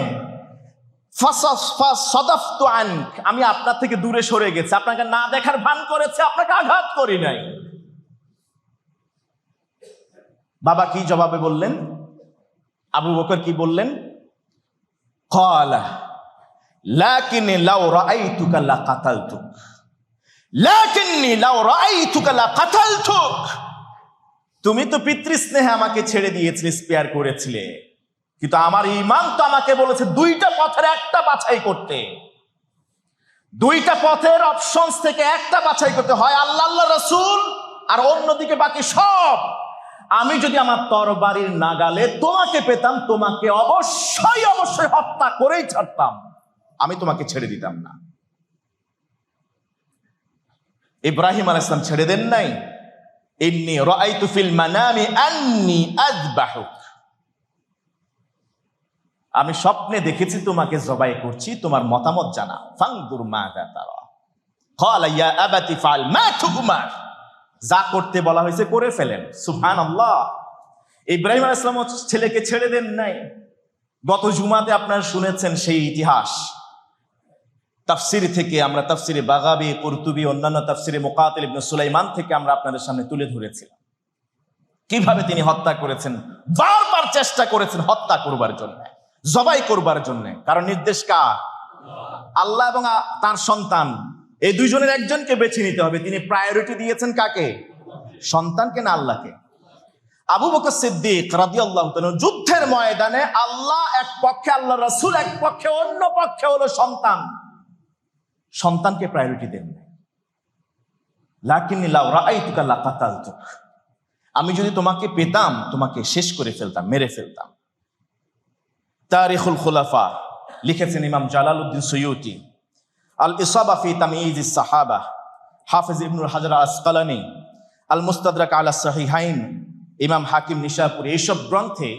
আমি আপনার থেকে দূরে সরে গেছি, আপনাকে না দেখার ভান করেছে, আপনাকে আঘাত করি নাই। বাবা কি জবাবে বললেন? আবু বকর কি বললেন? ক্বালা লাকিন লাউ রাআইতুকা লাকাতালতুক, লাকিন্নী লাউ রাআইতুকা লাকাতালতুক। তুমি তো পিতৃস্নেহে আমাকে ছেড়ে দিয়েছিলে, স্পেয়ার করেছিলে, কিন্তু আমার ঈমান তো আমাকে বলেছে দুইটা পথের একটা বাছাই করতে, দুইটা পথের অপশনস থেকে একটা বাছাই করতে হয়, আল্লাহ আল্লাহ রাসূল আর অন্যদিকে বাকি সব। আমি যদি আমার তরবারির নাগালে তোমাকে পেতাম, তোমাকে অবশ্যই অবশ্যই হত্যা করেই ছাড়তাম, আমি তোমাকে ছেড়ে দিতাম না। ইব্রাহিম আলাইহিস সালাম ছেড়ে দেন নাই, ইন্নী রাআইতু ফিল মানামি আন্নী আযবাহুক, আমি স্বপ্নে দেখেছি তোমাকে জবাই করছি, তোমার মতামত জানা। ফানজুর মাযা তারা, ক্বালা ইয়া আবাতি ফাআল মা তু'মার, যা করতে বলা হয়েছে করে ফেলেন। সুবহানাল্লাহ, ইব্রাহিম আলাইহিস সালাম ছেলেকে ছেড়ে দেন নাই। গত জুমাতে আপনারা শুনেছেন সেই ইতিহাস, তাফসির থেকে আমরা তাফসিরে বাগাবী, কুরতুবী, অন্যান্য তাফসিরে মুকাতিল ইবনে সুলাইমান থেকে আমরা আপনাদের সামনে তুলে ধরেছিলাম কিভাবে তিনি হত্যা করেছেন। বারবার চেষ্টা করেছেন হত্যা করবার জন্য, জবাই করবার জন্য, কারণ নির্দেশ কার? আল্লাহ এবং তার সন্তান, এই দুইজনের একজনকে বেছে নিতে হবে। তিনি প্রায়োরিটি দিয়েছেন কাকে? সন্তানকে না আল্লাহকে? আবু বকর সিদ্দিক রাদিয়াল্লাহু তাআলা যুদ্ধের ময়দানে আল্লাহ এক পক্ষে, আল্লাহ রাসূল এক পক্ষে, অন্য পক্ষে হলো সন্তান, সন্তানকে প্রায়োরিটি দেন। লাকিন্নী লাউ রাআইতুকা লাকাতালতুক, আমি যদি তোমাকে পেতাম তোমাকে শেষ করে ফেলতাম, মেরে ফেলতাম। তারিখুল খুলাফা লিখেছেন ইমাম জালালউদ্দিন সুয়ুতি, আল ইসাবা ফি তাময়িজিস সাহাবা, হাফিজ ইবনুল হাজার আসকালানি, আল মুস্তাদরাক আলা সহিহাইন, ইমাম হাকিম নিশাপুরী, এইসব গ্রন্থে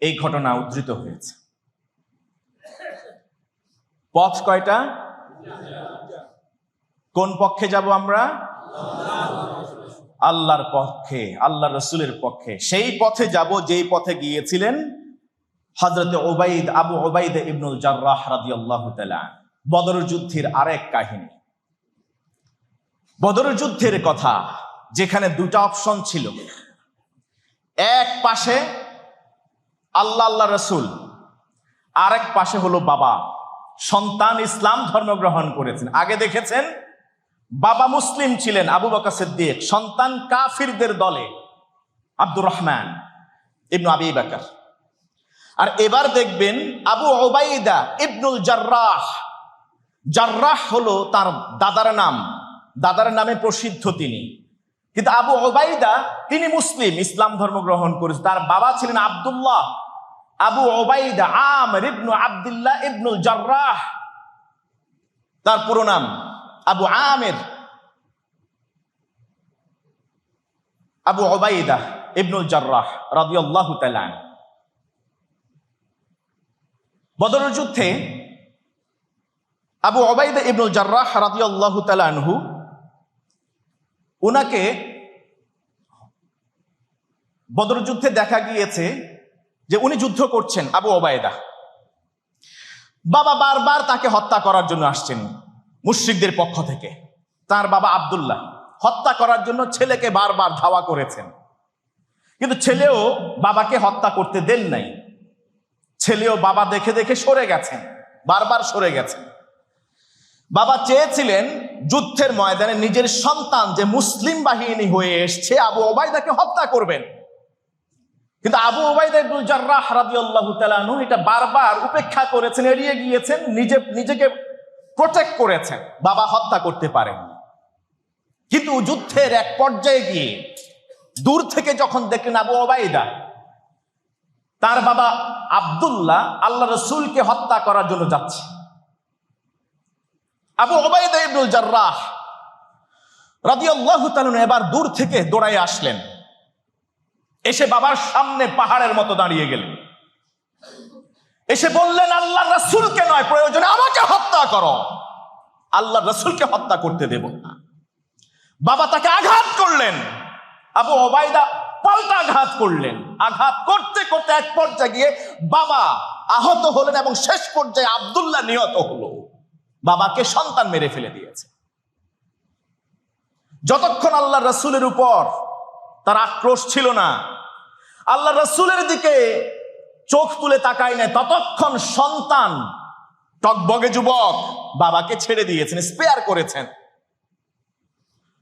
এই ঘটনা উদ্ধৃত হয়েছে। পথ কয়টা? কোন পক্ষে যাব আমরা? আল্লাহর পক্ষে, আল্লাহ রসুলের পক্ষে। সেই পথে যাব যেই পথে গিয়েছিলেন হযরত আবু উবাইদা ইবনুল জাররাহ রাদিয়াল্লাহু তাআলা। বদর যুদ্ধের আরেক কাহিনী, বদর যুদ্ধের কথা, যেখানে দুটা অপশন ছিল। এক পাশে আল্লাহ আল্লাহ রসুল, আরেক পাশে হলো বাবা, সন্তান ইসলাম ধর্ম গ্রহণ করেছেন। আগে দেখেছেন বাবা মুসলিম ছিলেন আবু বকর সিদ্দিক, সন্তান কাফিরদের দলে আব্দুর রহমান ইবনু আবি বকর। আর এবার দেখবেন আবু উবাইদা ইবনুল জাররাহ, জাররাহ হলো তার দাদার নাম, দাদার নামে প্রসিদ্ধ তিনি, কিন্তু আবু উবাইদা তিনি মুসলিম, ইসলাম ধর্ম গ্রহণ করেছেন। তার বাবা ছিলেন আব্দুল্লাহ আবু ওবাইদা আমির ইবনে আব্দুল্লাহ ইবনুল জাররাহ, তার পুরো নাম আবু আমির আবু ওবাইদা ইবনুল জাররাহ রাদিয়াল্লাহু তাআলা আনহু। বদরের যুদ্ধে আবু ওবাইদা ইবনুল জাররাহ রাদিয়াল্লাহু তাআলা আনহু, উনাকে বদরের যুদ্ধে দেখা গিয়েছে যে উনি যুদ্ধ করছেন। আবু ওবাইদা বাবা বারবার তাকে হত্যা করার জন্য আসছেন মুশরিকদের পক্ষ থেকে। তার বাবা আব্দুল্লাহ হত্যা করার জন্য ছেলেকে বারবার ধাওয়া করেছেন, কিন্তু ছেলেও বাবাকে হত্যা করতে দেন নাই। ছেলেও বাবা দেখে দেখে সরে গেছেন, বারবার সরে গেছেন। বাবা চেয়েছিলেন যুদ্ধের ময়দানে নিজের সন্তান যে মুসলিম বাহিনী হয়ে এসছে আবু ওবাইদাকে হত্যা করবেন, কিন্তু আবু ওবাইদা ইবনুল জাররাহ রাদিয়াল্লাহু তাআলা আনহু এটা বারবার উপেক্ষা করেছেন, এড়িয়ে গিয়েছেন, নিজেকে প্রোটেক্ট করেছেন, বাবা হত্যা করতে পারেন। কিন্তু যুদ্ধের এক পর্যায়ে গিয়ে দূর থেকে যখন দেখলেন আবু ওবাইদা তার বাবা আব্দুল্লাহ আল্লাহ রাসূলকে হত্যা করার জন্য যাচ্ছে, আবু ওবাইদা ইবনুল জাররাহ রাদিয়াল্লাহু তাআলা এবার দূর থেকে দৌড়ায় আসলেন, এসে বাবার সামনে পাহাড়ের মতো দাঁড়িয়ে গেলেন, এসে বললেন আল্লাহ রাসূলকে নয়, প্রয়োজনে আমাকে হত্যা করো, আল্লাহ রাসূলকে হত্যা করতে দেব না। বাবা তাকে আঘাত করলেন, আবু ওবাইদা পাল্টা আঘাত করলেন। আঘাত করতে করতে এক পর্যায়ে গিয়ে বাবা আহত হলেন এবং শেষ পর্যায়ে আব্দুল্লাহ নিহত হলো। বাবাকে সন্তান মেরে ফেলে দিয়েছে। যতক্ষণ আল্লাহ রাসূলের উপর তার আক্রোশ ছিল না, আল্লাহ রাসূলের দিকে চোখ তুলে তাকায় না, ততক্ষণ সন্তান টকবগে যুবক বাবাকে ছেড়ে দিয়েছেন, স্পেয়ার করেছেন।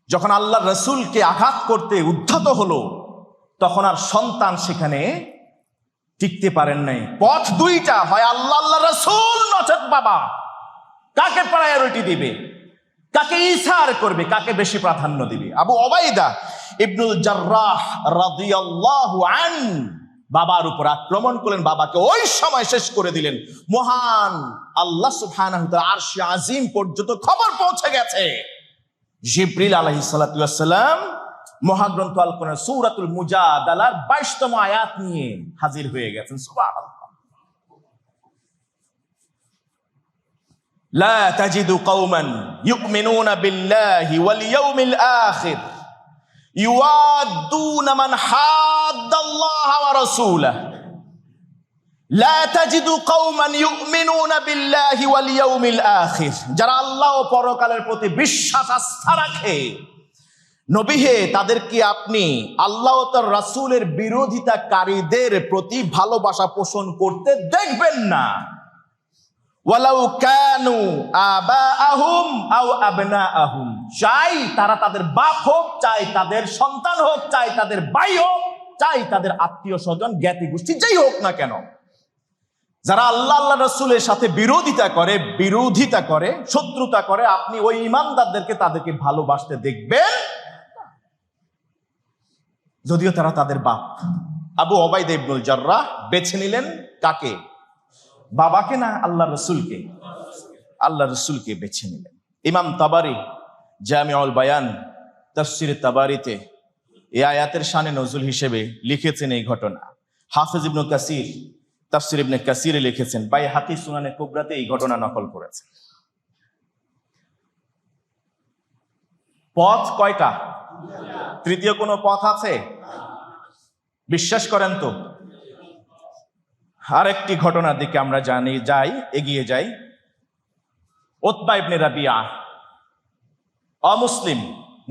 যখন আল্লাহ রাসূলকে আঘাত করতে উদ্ধত হলো, তখন আর সন্তান সেখানে টিকতে পারেন নাই। পথ দুইটা, হয় আল্লাহ আল্লাহ রাসূল নচেত বাবা। কাকে প্রায়োরিটি দিবে, কাকে ইসার করবে, কাকে বেশি প্রাধান্য দিবে? আবু ওবাইদা ইবনুল জাররাহ রাদিয়াল্লাহু আনহু বাবার উপর আক্রমণ করলেন, বাবাকে ওই সময় শেষ করে দিলেন। মহান আল্লাহ সুবহানাহু ওয়া তাআলা আরশে আজিম পর্যন্ত খবর পৌঁছে গেছে। জিবরিল আলাইহিস সালাতু ওয়াস সালাম মহাগ্রন্থ আল কোরআন সূরাতুল মুজাদালার 22তম আয়াত নিয়ে হাজির হয়ে গেছেন। সুবহানাল্লাহ। লা তাজিদু কওমান ইউমিনুনা বিল্লাহি ওয়াল ইয়াউমিল আখির ইউআদ্দুনা মান হাদ্দাল্লাহ ওয়া রাসূলাহু লা তাজিদু কওমান ইউমিনুনা বিল্লাহি ওয়াল ইয়াউমিল আখির, যারা আল্লাহ ও পরকালের প্রতি বিশ্বাস আস্থা রাখে, নবী হে তাদেরকে আপনি আল্লাহ ও তার রাসূলের বিরোধিতাকারীদের প্রতি ভালোবাসা পোষণ করতে দেখবেন না। ওয়ালাউ কানু আবাআহুম আও আবনাআহুম, চাই তারা তাদের বাপ হোক, চাই তাদের সন্তান হোক, চাই তাদের ভাই হোক, চাই তাদের আত্মীয় স্বজন জ্ঞাতি গোষ্ঠী যেই হোক না কেন, যারা আল্লাহ আল্লাহ রাসূলের সাথে বিরোধিতা করে, শত্রুতা করে, আপনি ওই ঈমানদারদেরকে তাদেরকে ভালোবাসতে দেখবেন, যদিও তারা তাদের বাপ। আবু ওবাইদা ইবনুল জাররাহ বেছে নিলেন কাকে? বাবাকে না আল্লাহ রাসূলকে? আল্লাহ রাসূলকে বেছে নিলেন। ইমাম তাবারি জামিউল বায়ান তাফসীর তাবারিতে এই আয়াতের শানে নজুল হিসেবে লিখেছেন এই ঘটনা। হাফেজ ইবনে কাসির তাফসীর ইবনে কাসিরে লিখেছেন, বাইহাকী সুনানে কুবরাতে এই ঘটনা নকল করেছেন। পথ কয়টা? তৃতীয় কোনো পথ আছে? বিশ্বাস করেন তো? আরেকটি ঘটনার দিকে আমরা এগিয়ে যাই। উতবা ইবনে রাবিয়া, অমুসলিম,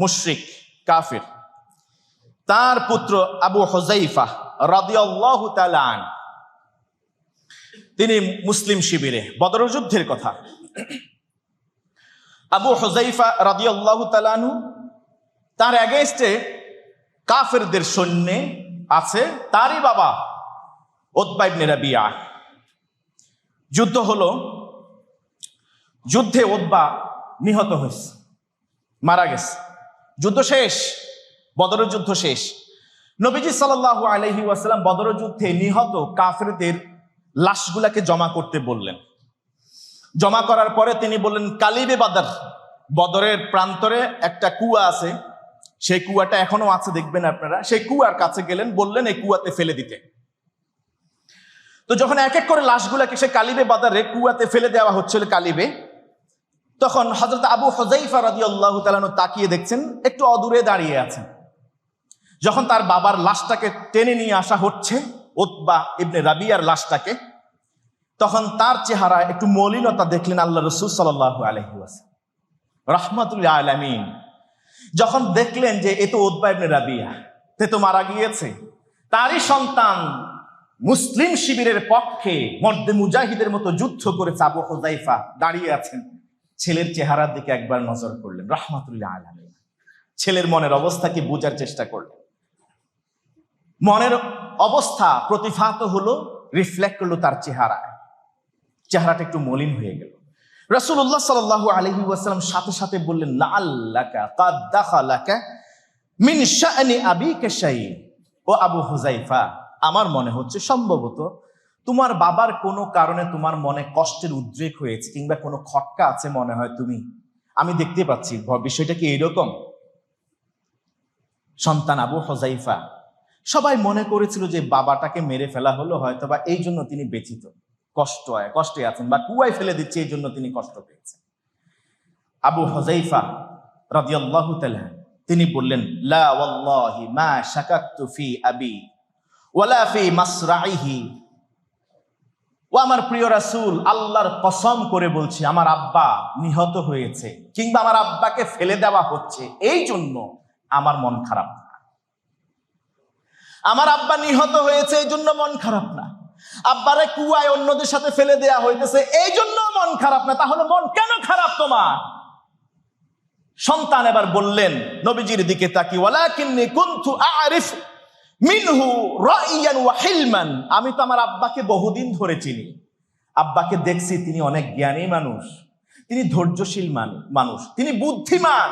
মুশরিক, কাফির, তার পুত্র আবু হুযাইফা রাদিয়াল্লাহু তাআলা আনহু, তিনি মুসলিম শিবিরে, বদর যুদ্ধের কথা। আবু হুযাইফা রাদিয়াল্লাহু তাআলা আনহু তার এগেইনস্টে কাফেরদের সৈন্য আছে, তারই বাবা উতবা ইবনে রাবিয়া। যুদ্ধ হলো, যুদ্ধে উতবা নিহত হয়েছে, মারা গেছে। যুদ্ধ শেষ, বদরের যুদ্ধ শেষ। নবীজি সাল্লাল্লাহু আলাইহি ওয়াসাল্লাম বদরের যুদ্ধে নিহত কাফেরদের লাশগুলাকে জমা করতে বললেন। জমা করার পরে তিনি বললেন, কালিবে বাদর, বদরের প্রান্তরে একটা কুয়া আছে, সেই কুয়াটা এখনো আছে, দেখবেন আপনারা। সেই কুয়ার কাছে গেলেন, বললেন এই কুয়াতে ফেলে দিতে। তো যখন এক এক করে লাশগুলাকে সে কালিবে বাদারে কুয়াতে ফেলে দেওয়া হচ্ছিল কালিবে, তখন হযরত আবু হুযায়ফা রাদিয়াল্লাহু তাআলা তাকিয়ে দেখছেন একটু অদূরে দাঁড়িয়ে আছেন। যখন তার বাবার লাশটাকে টেনে নিয়ে আসা হচ্ছে, উতবা ইবনে রাবিয়ার লাশটাকে, তখন তার চেহারায় একটু মলিনতা দেখলেন আল্লাহ রাসূল সাল্লাল্লাহু আলাইহি ওয়াসাল্লাম রাহমাতুল লিল আলামিন। যখন দেখলেন যে এ তো উতবা ইবনে রাবিয়া, তে তো মারা গিয়েছে, তারই সন্তান মুসলিম শিবিরের পক্ষে মর্দে মুজাহিদের মতো যুদ্ধ করেছে, আবু হুযায়ফা দাঁড়িয়ে আছেন। ছেলের চেহারার দিকে একবার নজর করলেন, রাহমাতুল লিল আলামিন। ছেলের মনের অবস্থা কি বোঝার চেষ্টা করলেন। মনের অবস্থা প্রতিফাত হলো, রিফ্লেক্ট করলো তার চেহারায়। চেহারাটা একটু মলিন হয়ে গেল। রাসূলুল্লাহ সাল্লাল্লাহু আলাইহি ওয়াসাল্লাম সাথে সাথে বললেন, লাআল্লাকা কাদ দাখালাকা মিন শাআনি আবিকা শাই'ন। ও আবু হুযায়ফা, আমার মনে হচ্ছে সম্ভবত তোমার বাবার কোনো কারণে তোমার মনে কষ্টের উদ্রেক হয়েছে, কিংবা কোনো খটকা আছে মনে হয় তুমি। আমি দেখতে পাচ্ছি বিষয়টা কি এইরকম। সন্তান আবু হুযায়ফা, সবাই মনে করেছিল যে বাবাটাকে মেরে ফেলা হলো, হয়তোবা এই জন্য তিনি ব্যথিত, কষ্টে আছেন, বা কুয়ায় ফেলে দিচ্ছে এই জন্য তিনি কষ্ট পেয়েছেন। আবু হুযায়ফা রাদিয়াল্লাহু তাআলা তিনি বললেন, লা ওয়াল্লাহি মা শাকাকতু ফি আবি ওয়ালা ফি মাসরাইহি। ও আমার প্রিয় রাসূল, আল্লাহর কসম করে বলছি, আমার আব্বা নিহত হয়েছে কিংবা আমার আব্বাকে ফেলে দেওয়া হচ্ছে, এই জন্য আমার মন খারাপ না। আমার আব্বা নিহত হয়েছে এই জন্য মন খারাপ না। আব্বারে কুয়ায় অন্যদের সাথে ফেলে দেয়া হইতেছে এই জন্য মন খারাপ না। তাহলে মন কেন খারাপ তোমার? সন্তান এবার বললেন নবীজির দিকে তাকিয়ে, ওয়ালাকিন্নী কুনতু আ'রিফ মিনহু রাইয়ান ওয়া হিলমান। আমি তো আমার আব্বাকে বহুদিন ধরে চিনি, আব্বাকে দেখছি তিনি অনেক জ্ঞানী মানুষ, তিনি ধৈর্যশীল মানুষ, তিনি বুদ্ধিমান।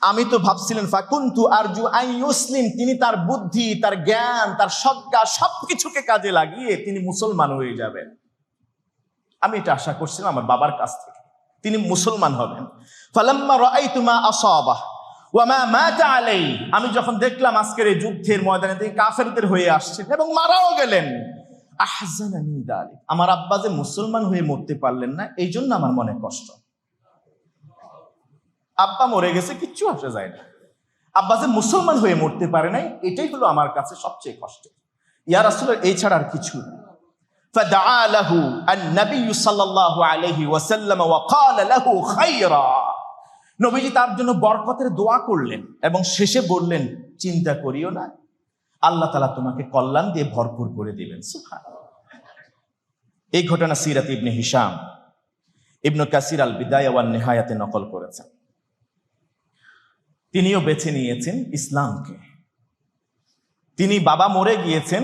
আমি তো ভাবছিলেন ফাকুনতু আরজু আন ইউসলিম, তিনি তার বুদ্ধি, তার জ্ঞান, তার সজ্ঞা সবকিছুকে কাজে লাগিয়ে তিনি মুসলমান হয়ে যাবেন। আমি এটা আশা করছিলাম আমার বাবার কাছ থেকে, তিনি মুসলমান হবেন। ফালাম্মা রাআইতু মা আসাবাহ ওয়া মা মাতা আলাইহি, আমি যখন দেখলাম আজকের এই যুদ্ধের ময়দানে তিনি কাফেরদের হয়ে আসছেন এবং মারাও গেলেন, আহজানানি যালিক, আমার আব্বা যে মুসলমান হয়ে মরতে পারলেন না, এই জন্য আমার মনে কষ্ট। আব্বা মরে গেছে, কিচ্ছু আসে যায় না, আব্বা যে মুসলমান হয়ে মরতে পারে নাই, এটাই হলো আমার কাছে সবচেয়ে কষ্ট। ইয়া রাসূলুল্লাহ, এই ছাড়া আর কিছু না। ফাদাআ লাহু আন-নবী সাল্লাল্লাহু আলাইহি ওয়াসাল্লাম ওয়া ক্বালা লাহু খায়রা, নবীজি তার জন্য বরকতের দোয়া করলেন এবং শেষে বললেন, চিন্তা করিও না, আল্লাহ তাআলা তোমাকে কল্যাণ দিয়ে ভরপুর করে দিবেন। সুবহানাল্লাহ। এই ঘটনা সিরাত ইবনে হিশাম, ইবনে কাসির আল বিদায়া ওয়ান নিহায়াতে নকল করেছেন। তিনিও বেছে নিয়েছেন ইসলামকে। তিনি বাবা মরে গিয়েছেন,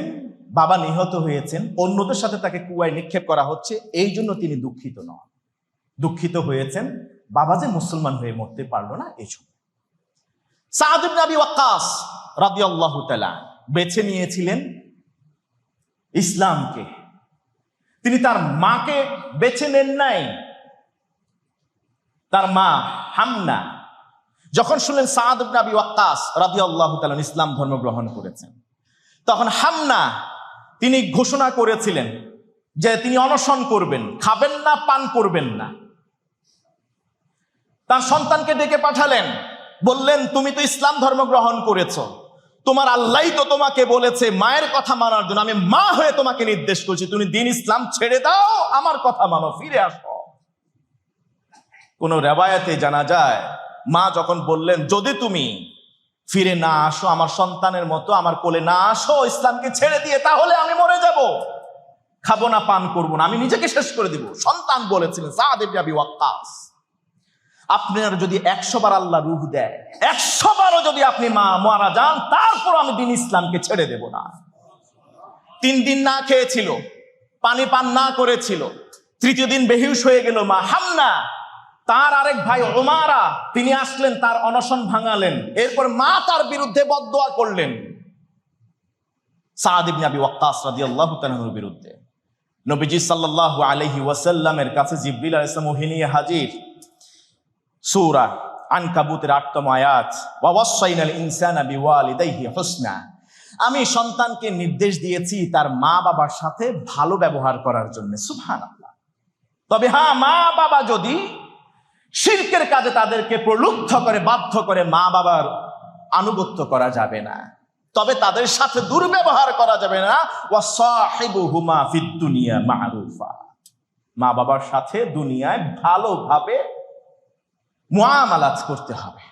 বাবা নিহত হয়েছেন, অন্যদের সাথে তাকে কুয়ায় নিক্ষেপ করা হচ্ছে, এই জন্য তিনি দুঃখিত নন। দুঃখিত হয়েছেন বাবা যে মুসলমান হয়ে মরতে পারলো না, এই জন্য। সাদ ইবনে আবি ওয়াক্কাস রাদিয়াল্লাহু তাআলা বেছে নিয়েছিলেন ইসলামকে। তিনি তার মাকে বেছে নেন নাই। তার মা হামনা যখন শুনলেন সাদ ইবনে আবি ওয়াক্কাস রাদিয়াল্লাহু তাআলা ইসলাম ধর্ম গ্রহণ করেছেন, তখন হামনা তিনি ঘোষণা করেছিলেন যে তিনি অনশন করবেন, খাবেন না, পান করবেন না। তার সন্তানকে ডেকে পাঠালেন, বললেন তুমি তো ইসলাম ধর্ম গ্রহণ করেছো, তোমার আল্লাহই তো তোমাকে বলেছে মায়ের কথা মানার জন্য, আমি মা হয়ে তোমাকে নির্দেশ করছি, তুমি দিন ইসলাম ছেড়ে দাও, আমার কথা মানো, ফিরে আসো। কোন রেওয়ায়াতে জানা যায় মা যখন বললেন যদি তুমি ফিরে না আসো, আমার সন্তানের মতো আমার কোলে না আসো, ইসলামকে ছেড়ে দিয়ে, তাহলে আমি মরে যাব, খাবো না, পান করবো না, আমি নিজেকে শেষ করে দিব। সন্তান বলেছিলেন সাদ ইবনে আবি ওয়াক্কাস, আপনার যদি 100 বার আল্লাহ রূহ দেয়, 100 বারও যদি আপনি মারা যান, তারপর আমি দিন ইসলামকে ছেড়ে দেব না। 3 দিন না খেয়েছিল, পানি পান না করেছিল, 3য় দিন বেহুশ হয়ে গেল মা হামনা। তার আরেক ভাই উমারা তিনি আসলেন, তার অনশন ভাঙালেন, এরপর মা তার বিরুদ্ধে বদদোয়া করলেন সাদ ইবনে আবি ওয়াক্কাস রাদিয়াল্লাহু তাআলার বিরুদ্ধে। নবীজি সাল্লাল্লাহু আলাইহি ওয়াসাল্লামের কাছে জিবরিল আলাইহিস সালাম ওহী নিয়ে হাজির। সূরা আনকাবুতের ৮তম আয়াত, ওয়া ওয়াসাইনাল ইনসানা বিওয়ালিদাইহি হুসনা। আমি সন্তানকে নির্দেশ দিয়েছি তার মা বাবার সাথে ভালো ব্যবহার করার জন্য। সুবহানাল্লাহ। তবে হ্যাঁ, মা বাবা যদি শিরকের কাজে তাদেরকে প্রলুব্ধ করে, বাধ্য করে, মা বাবার আনুগত্য করা যাবে না, তবে তাদের সাথে দুর্ব্যবহার করা যাবে না। ওয়া সাহিবুহুমা ফিদ দুনিয়া মা'রুফা। মা বাবার সাথে দুনিয়ায় ভালোভাবে মুআমালাত করতে হবে।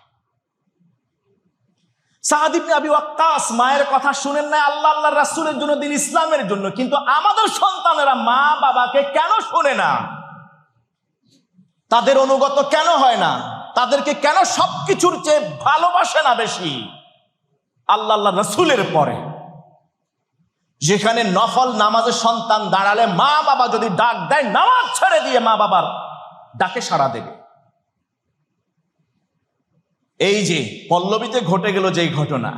সাদ ইবনে আবি ওয়াক্কাস মায়ের কথা শুনেন না আল্লাহ আল্লাহর রাসূলের জন্য, দিন ইসলামের জন্য, কিন্তু আমাদের সন্তানেরা মা বাবাকে কেন শুনে না? তাদের অনুগত কেন হয় না? তাদেরকে কেন সবকিছুর চেয়ে ভালোবাসে না বেশি আল্লাহ আল্লাহর রাসূলের পরে? যেখানে নফল নামাজে সন্তান দাঁড়ালে মা বাবা যদি ডাক দেয়, নামাজ ছেড়ে দিয়ে মা বাবার ডাকে সাড়া দেবে। এই যে পল্লবীতে ঘটে গেল যেই ঘটনা,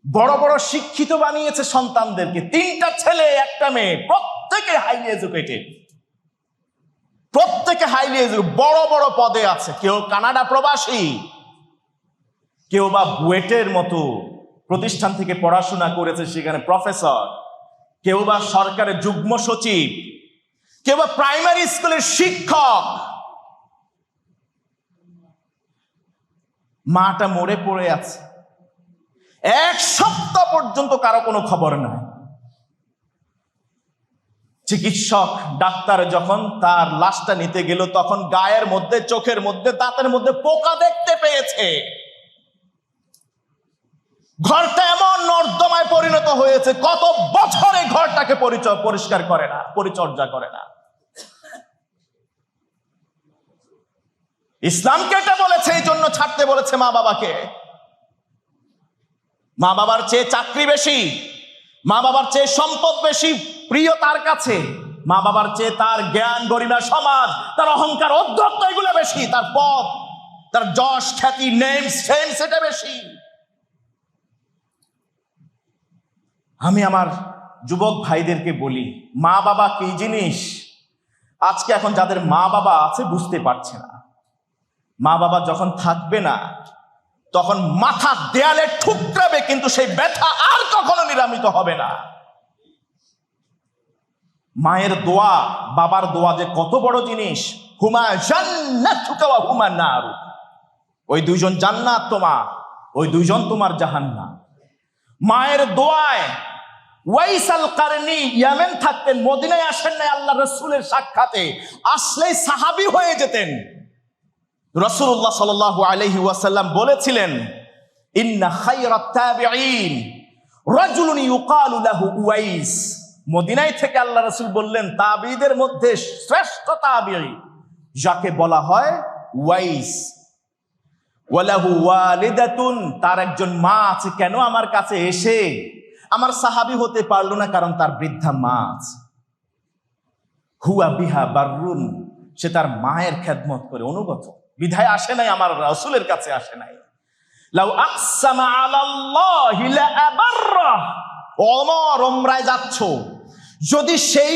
বড় বড় শিক্ষিত বানিয়েছে সন্তানদেরকে, 3টা ছেলে 1টা মেয়ে, প্রত্যেকে হাইলি এডুকেটেড, প্রত্যেকে হাইলি এডুকেটেড, বড় বড় পদে আছে। কেউ কানাডা প্রবাসী, কেউ বা বুয়েটের মতো প্রতিষ্ঠান থেকে পড়াশোনা করেছে, সেখানে প্রফেসর, কেউ বা সরকারের যুগ্ম সচিব, কেউ বা প্রাইমারি স্কুলের শিক্ষক। মাটা মরে পড়ে আছে, 1 সপ্তাহ পর্যন্ত কারো কোনো খবর নাই। চিকিৎসক ডাক্তার যখন তার লাশটা নিতে গেল, তখন গায়ের মধ্যে, চোখের মধ্যে, দাঁতের মধ্যে পোকা দেখতে পেয়েছে। ঘরটা এমন নর্দমায় পরিণত হয়েছে, কত বছরে ঘরটাকে পরিষ্কার করে না, পরিচর্যা করে না। ইসলামকে এটা বলেছে, এই জন্য ছাড়তে বলেছে মা বাবাকে। মা বাবার চেয়ে চাকরি বেশি, মা বাবার চেয়ে সম্পদ বেশি প্রিয় তার কাছে, মা বাবার চেয়ে তার জ্ঞান, গরিমা, সমাজ, তার অহংকার, অধ্যত্ত, এগুলো বেশি, তার পদ, তার যশ, খ্যাতি, নেম, ফেম, সেটা বেশি। আমি আমার যুবক ভাইদেরকে বলি, মা বাবা কি জিনিস আজকে এখন যাদের মা বাবা আছে বুঝতে পারছে না। মা বাবা যখন থাকবে না, তখন মাথা দেয়ালে ঠুকরাবে, কিন্তু সেই ব্যথা আর কখনো নিরামিত হবে না। মায়ের দোয়া, বাবার দোয়া যে কত বড় জিনিস। হুমা জান্নাতুকা ওয়া হুমা নারু। ওই 2জন জান্নাত তোমার, ওই 2জন তোমার জাহান্নাম। মায়ের দোয়ায় ওয়াইস আল কারনি ইয়ামেন থাকতেন, মদিনায় আসেন নাই আল্লাহ রাসূলের সাক্ষাতে, আসলেই সাহাবী হয়ে যেতেন। রাসূলুল্লাহ সাল্লাল্লাহু আলাইহি ওয়াসাল্লাম বলেছিলেন, ইন্না খায়রাত তাবিঈন রাজুলুন ইউকালু লাহু উওয়াইস। মদিনায় থেকে আল্লাহ রাসূল বললেন, তাবিঈদের মধ্যে শ্রেষ্ঠ তাবিঈ যাকে বলা হয় উওয়াইস। ওয়ালাহু ওয়ালিদাতুন, তার একজন মা আছে। কেন আমার কাছে এসে আমার সাহাবী হতে পারলো না? কারণ তার বৃদ্ধা মা আছে। হুয়া বিহা বাররুন, সে তার মায়ের খেদমত করে অনুগত, বিধায় আসে নাই, আমার রাসূলের কাছে আসে নাই। লাউ আকসামা আলাল্লাহি লা আবাররা। ওমর, উমরায় যাচ্ছ, যদি সেই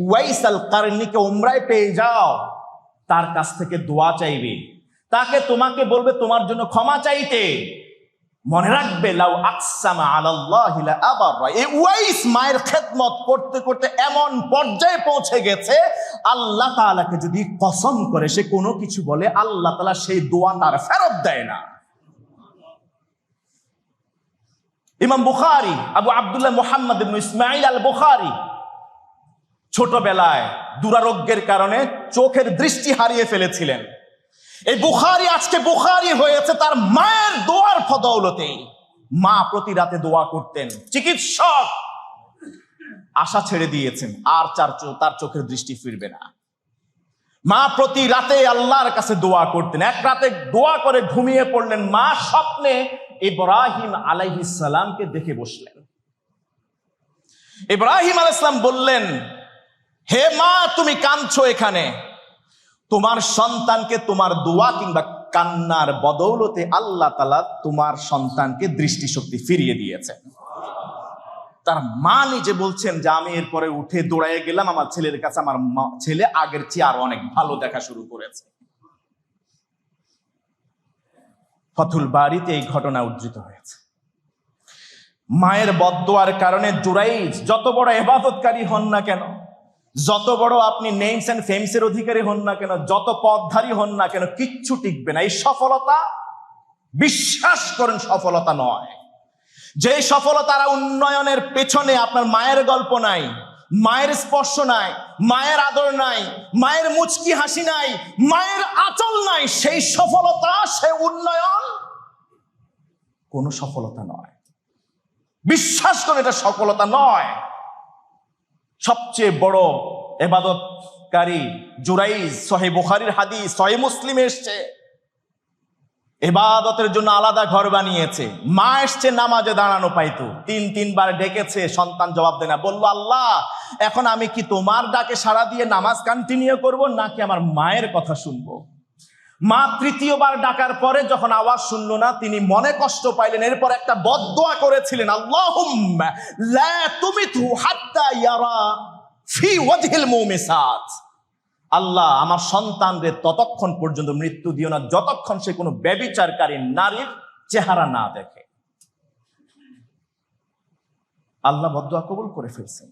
ওয়াইস আল কারনিকে উমরায় পেয়ে যাও, তার কাছ থেকে দোয়া চাইবে, তাকে তোমাকে বলবে তোমার জন্য ক্ষমা চাইতে। মনে রাখবে, লাউ আকসামা আলাল্লাহি লা আবাররা। এই ওয়াইস মায়ের খেদমত করতে করতে এমন পর্যায়ে পৌঁছে গেছে, আল্লাহ তাআলাকে যদি কসম করে সে কোনো কিছু বলে, আল্লাহ তাআলা সেই দোয়া তার ফেরত দেয় না। ইমাম বুখারী, আবু আব্দুল্লাহ মুহাম্মদ ইবনে ইসমাঈল আল বুখারী ছোটবেলায় দুরারোগ্যের কারণে চোখের দৃষ্টি হারিয়ে ফেলেছিলেন। এই বুখারী আজকে বুখারী হয়েছে তার মায়ের দোয়ার বদৌলতে। মা প্রতি রাতে দোয়া করতেন। চিকিৎসক আশা ছেড়ে দিয়েছেন, আর তার চোখের দৃষ্টি ফিরবে না। মা প্রতি রাতে আল্লাহর কাছে দোয়া করতেন। এক রাতে দোয়া করে ঘুমিয়ে পড়লেন, মা স্বপ্নে ইব্রাহিম আলাইহিস সালামকে দেখে বসলেন। ইব্রাহিম আলাইহিস সালাম বললেন, হে মা, তুমি কাঁদছো এখানে, তোমার সন্তানকে তোমার দোয়া কিংবা কান্নার বদৌলতে আল্লাহ তাআলা তোমার সন্তানকে দৃষ্টিশক্তি ফিরিয়ে দিয়েছেন। তার মা নিজে বলছেন যে আমি এরপরে উঠে দৌড়াইয়ে গেলাম আমার ছেলের কাছে, আমার ছেলে আগের চেয়ে আরো অনেক ভালো দেখা শুরু করেছে। ফতুল বারিতে এই ঘটনা উদ্ধৃত হয়েছে। মায়ের বদদোয়ার কারণে জুরাইজ যত বড় ইবাদতকারী হন না কেন, যত বড় আপনি নেমস এন্ড ফেমসের অধিকারী হন না কেন, যত পদধারী হন না কেন, কিচ্ছু টিকবে না। এই সফলতা, বিশ্বাস করেন, সফলতা নয়। যে সফলতার উন্নয়নের পেছনে আপনার মায়ের গল্প নাই, মায়ের স্পর্শ নাই, মায়ের আদর নাই, মায়ের মুচকি হাসি নাই, মায়ের আঁচল নাই, সেই সফলতা, সে উন্নয়ন কোনো সফলতা নয়। বিশ্বাস করে, এটা সফলতা নয়। সবচেয়ে বড় ইবাদতকারী জুরাইজ, সহিহ বুখারীর হাদিস, সহিহ মুসলিমে এসেছে, ইবাদতের জন্য আলাদা ঘর বানিয়েছে। মা এসছে নামাজে দাঁড়ানো পাইতো, তিনবার ডেকেছে, সন্তান জবাব দেয় না। বললো, আল্লাহ, এখন আমি কি তোমার ডাকে সাড়া দিয়ে নামাজ কন্টিনিউ করব, নাকি আমার মায়ের কথা শুনবো? মা তৃতীয়বার ডাকার পরে যখন আওয়াজ শুনলো না, তিনি মনে কষ্ট পাইলেন। এরপর একটা বদদোয়া করেছিলেন, আল্লাহুম্মা লা তুমিতহু হাত্তা ইয়ারা ফি ওয়াজহিল মুমিসাত। আল্লাহ, আমার সন্তানদের ততক্ষণ পর্যন্ত মৃত্যু দিও না যতক্ষণ সে কোনো ব্যভিচারকারী নারীর চেহারা না দেখে। আল্লাহ বদদোয়া কবুল করে ফেলছেন।